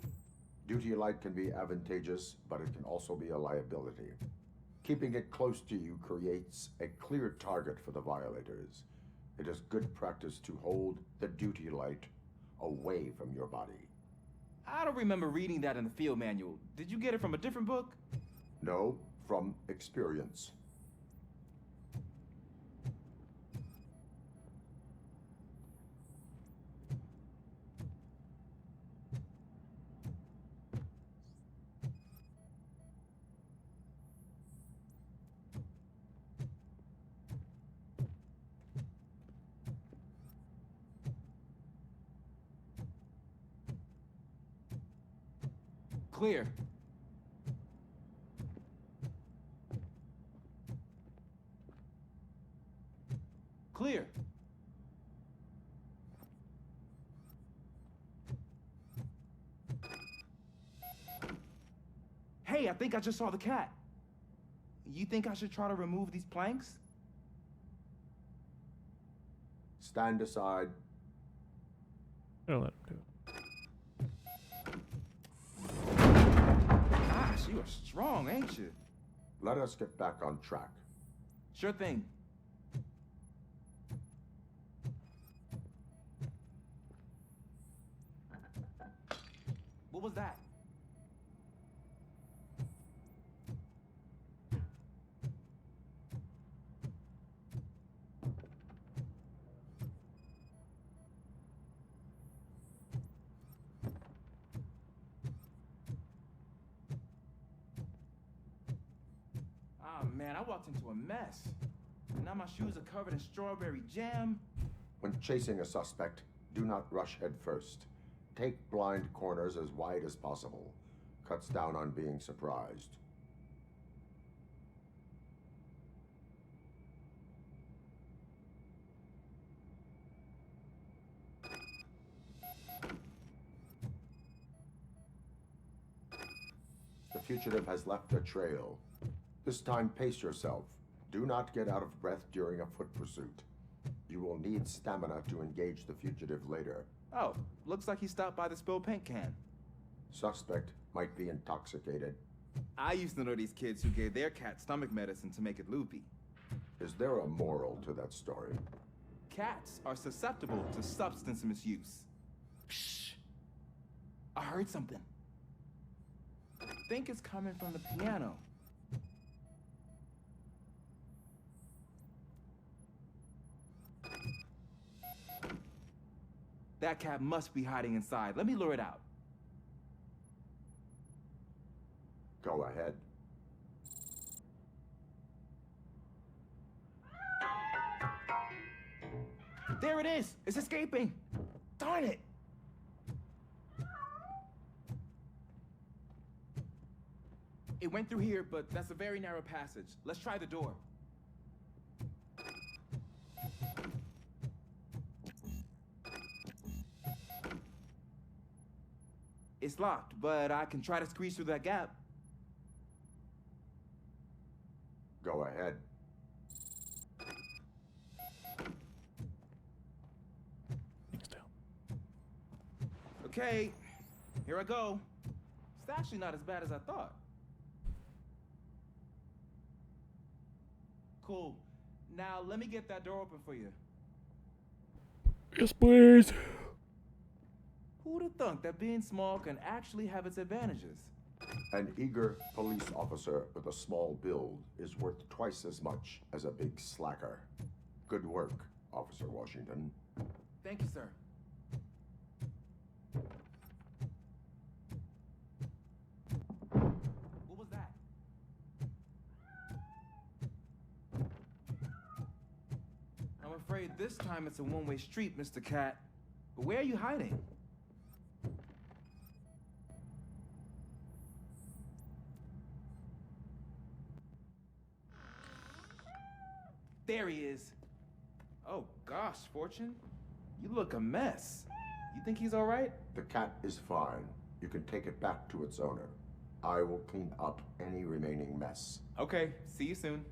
Duty light can be advantageous, but it can also be a liability. Keeping it close to you creates a clear target for the violators. It is good practice to hold the duty light away from your body. I don't remember reading that in the field manual. Did you get it from a different book? No, from experience. Clear. Clear. Hey, I think I just saw the cat. You think I should try to remove these planks? Stand aside. I'll let him do it. Gosh, you are strong, ain't you? Let us get back on track. Sure thing. What was that? Ah, man, I walked into a mess. And now my shoes are covered in strawberry jam. When chasing a suspect, do not rush head first. Take blind corners as wide as possible. Cuts down on being surprised. The fugitive has left a trail. This time, pace yourself. Do not get out of breath during a foot pursuit. You will need stamina to engage the fugitive later. Oh, looks like he stopped by the spilled paint can. Suspect might be intoxicated. I used to know these kids who gave their cat stomach medicine to make it loopy. Is there a moral to that story? Cats are susceptible to substance misuse. Shh. I heard something. I think it's coming from the piano. That cat must be hiding inside. Let me lure it out. Go ahead. There it is! It's escaping! Darn it! It went through here, but that's a very narrow passage. Let's try the door. It's locked, but I can try to squeeze through that gap. Go ahead. Okay, here I go. It's actually not as bad as I thought. Cool. Now let me get that door open for you. Yes, please. Who'd have thunk that being small can actually have its advantages? An eager police officer with a small build is worth twice as much as a big slacker. Good work, Officer Washington. Thank you, sir. What was that? I'm afraid this time it's a one-way street, Mr. Cat. But where are you hiding? There he is. Oh gosh, Fortune. You look a mess. You think he's all right? The cat is fine. You can take it back to its owner. I will clean up any remaining mess. Okay, see you soon.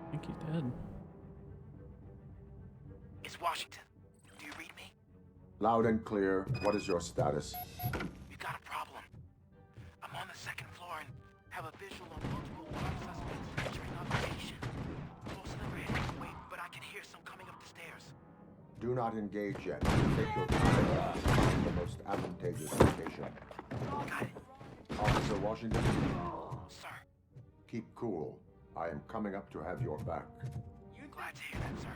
I think he's dead. It's Washington. Do you read me? Loud and clear. What is your status? We got a problem. I'm on the second floor and have a visual on multiple armed suspects entering our location. Close enough to wait, but I can hear some coming up the stairs. Do not engage yet. Take your time. advantageous location. Officer Washington? Sir. Keep cool. I am coming up to have your back. Glad to hear that, sir.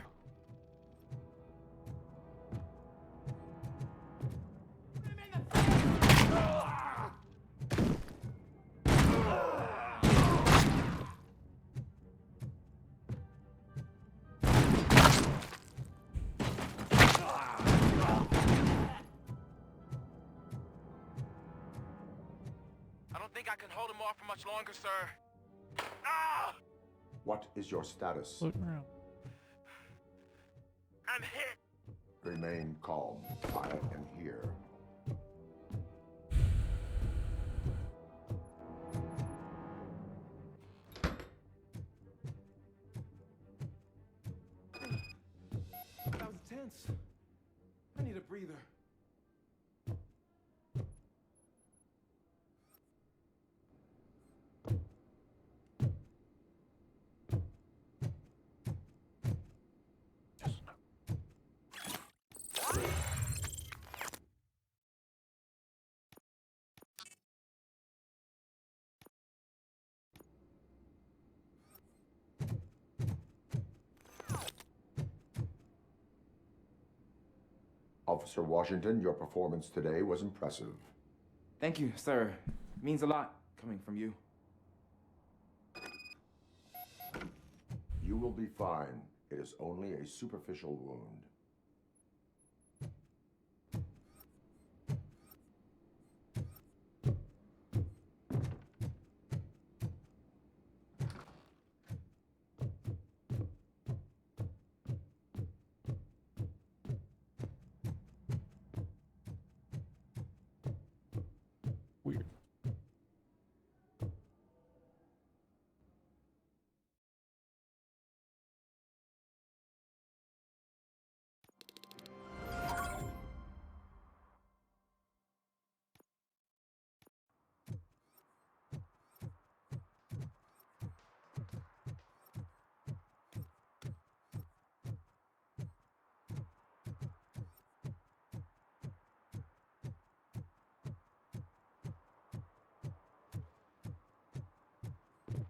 I don't think I can hold him off for much longer, sir. Ah! What is your status? Look around. I'm hit. Remain calm. I am here. That was tense. I need a breather. Officer Washington, your performance today was impressive. Thank you, sir. It means a lot coming from you. You will be fine. It is only a superficial wound. Weird.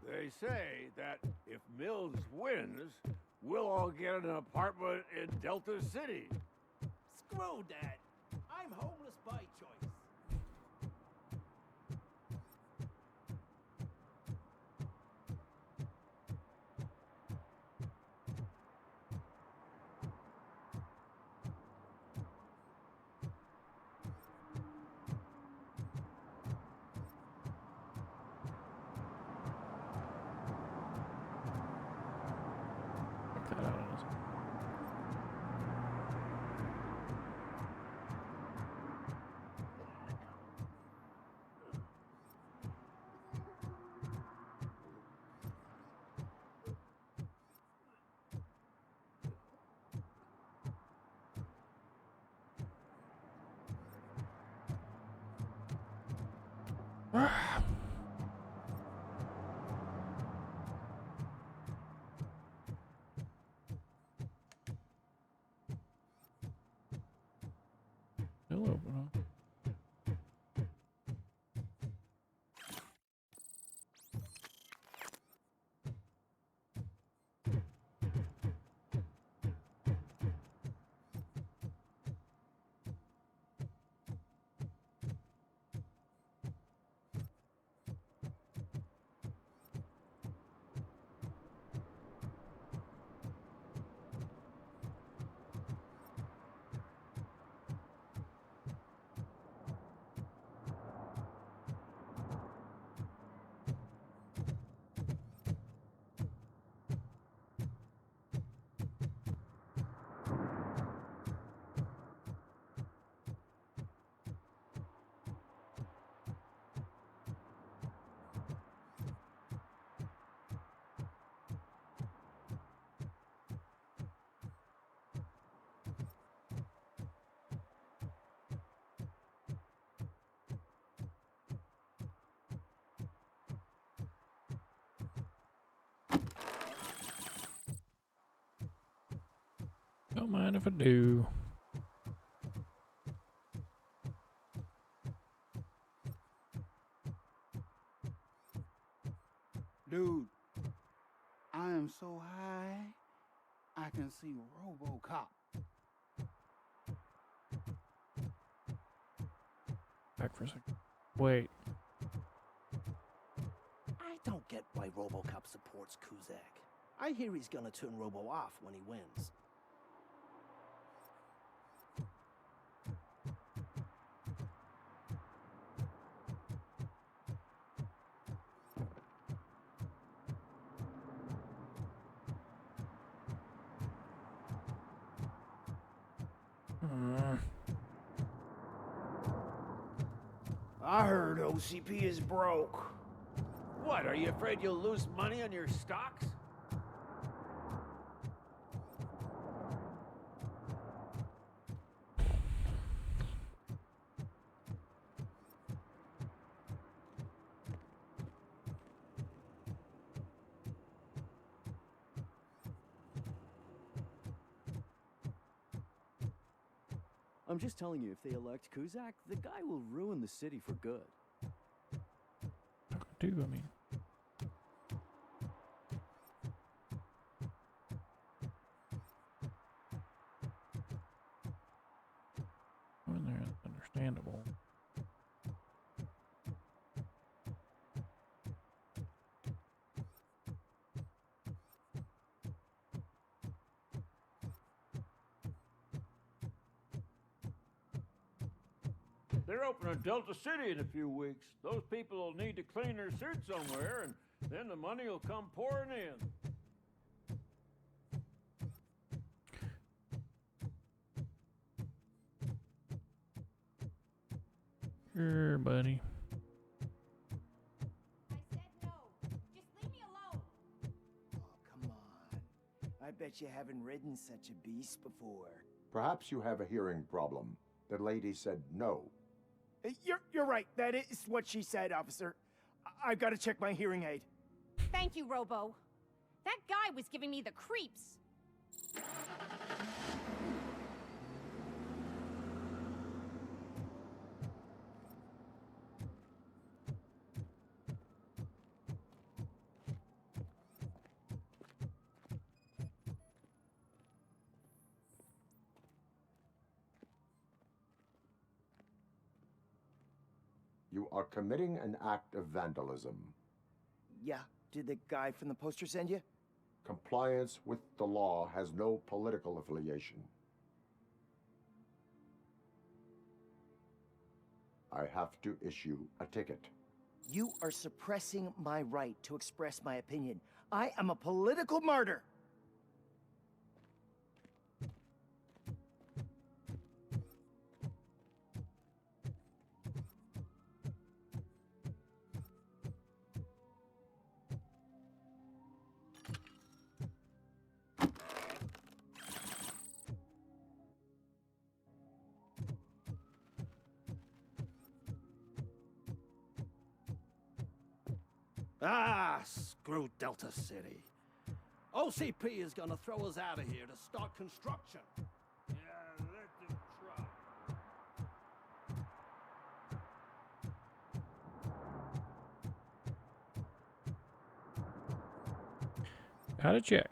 They say that if Mills wins, we'll all get an apartment in Delta City. Screw that. I'm homeless by choice. Check that out on this. Still open, huh? Don't mind if I do. Dude, I am so high, I can see Robocop. Back for a second. Wait. I don't get why Robocop supports Kuzak. I hear he's gonna turn Robo off when he wins. I heard OCP is broke. What, are you afraid you'll lose money on your stocks? I'm just telling you, if they elect Kuzak, the guy will ruin the city for good. I mean. Well, that's understandable. They're opening Delta City in a few weeks. Those people will need to clean their suits somewhere, and then the money will come pouring in. Sure, buddy. Come on. I bet you haven't ridden such a beast before. Perhaps you have a hearing problem. The lady said no. You're right. That is what she said, officer. I've got to check my hearing aid. Thank you, Robo. That guy was giving me the creeps. You are committing an act of vandalism. Yeah, did the guy from the poster send you? Compliance with the law has no political affiliation. I have to issue a ticket. You are suppressing my right to express my opinion. I am a political martyr. Ah, screw Delta City. OCP is gonna throw us out of here to start construction. Yeah, let them try. Gotta check.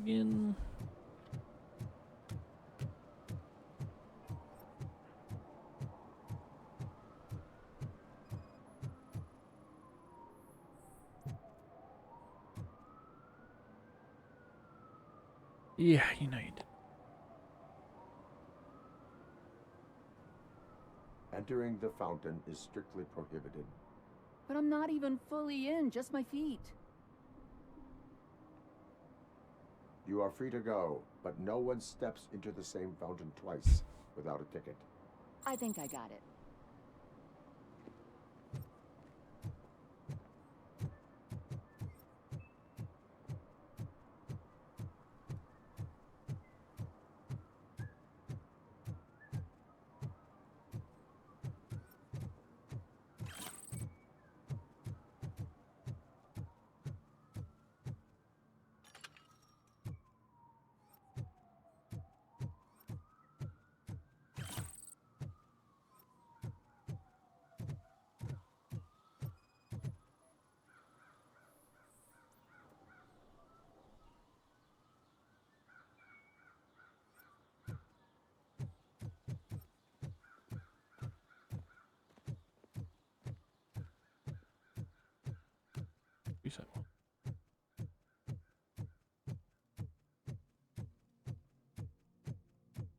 Again. Yeah, you know you did. Entering the fountain is strictly prohibited. But I'm not even fully in, just my feet. You are free to go, but no one steps into the same fountain twice without a ticket. I think I got it. You said one.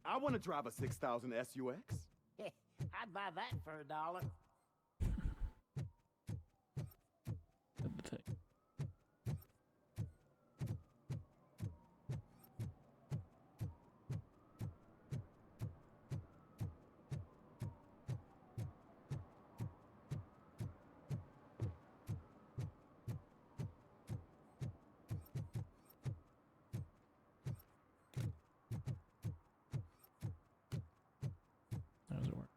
I want to drive a 6000 SUX. I'd buy that for $1. The thing. How does it work?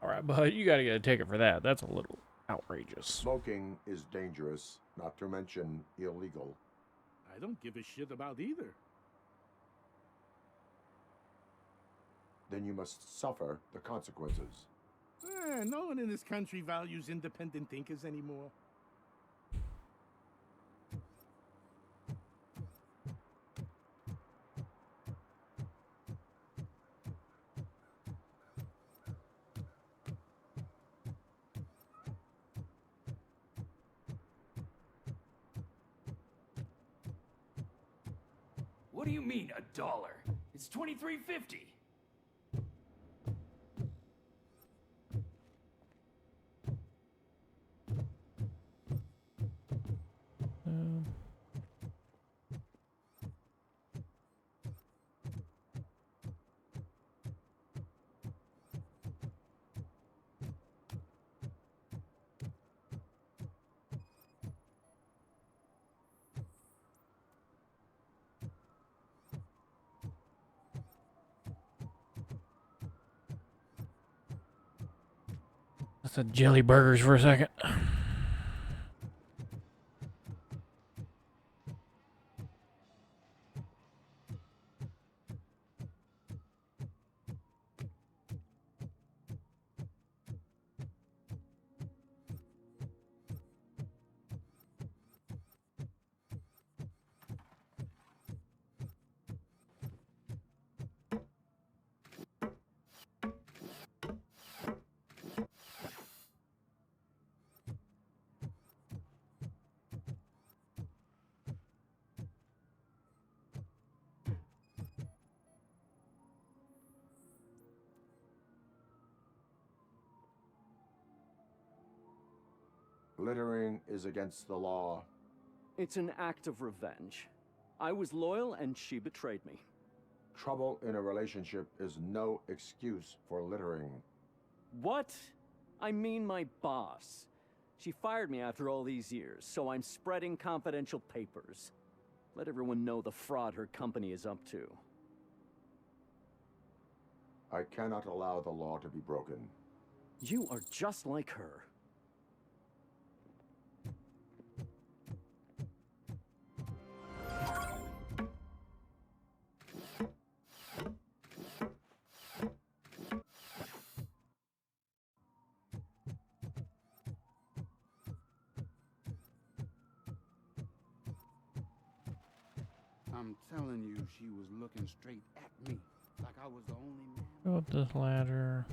All right, but you got to get a ticket for that. That's a little outrageous. Smoking is dangerous, not to mention illegal. I don't give a shit about either. Then you must suffer the consequences. No one in this country values independent thinkers anymore. What do you mean, $1? It's $23.50. I said jelly burgers for a second. Littering is against the law. It's an act of revenge. I was loyal and she betrayed me. Trouble in a relationship is no excuse for littering. What? I mean my boss. She fired me after all these years, so I'm spreading confidential papers. Let everyone know the fraud her company is up to. I cannot allow the law to be broken. You are just like her. I'm telling you, she was looking straight at me, like I was the only man. Go up this ladder.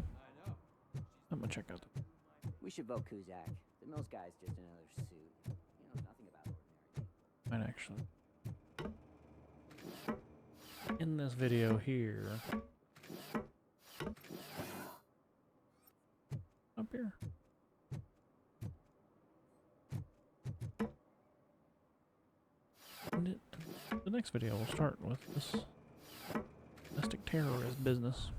I'm gonna check out the... We should vote Kuzak. The Mills guy's just another suit. He knows nothing about ordinary. Might actually... In this video here... Up here. And the next video will start with this domestic terrorist business.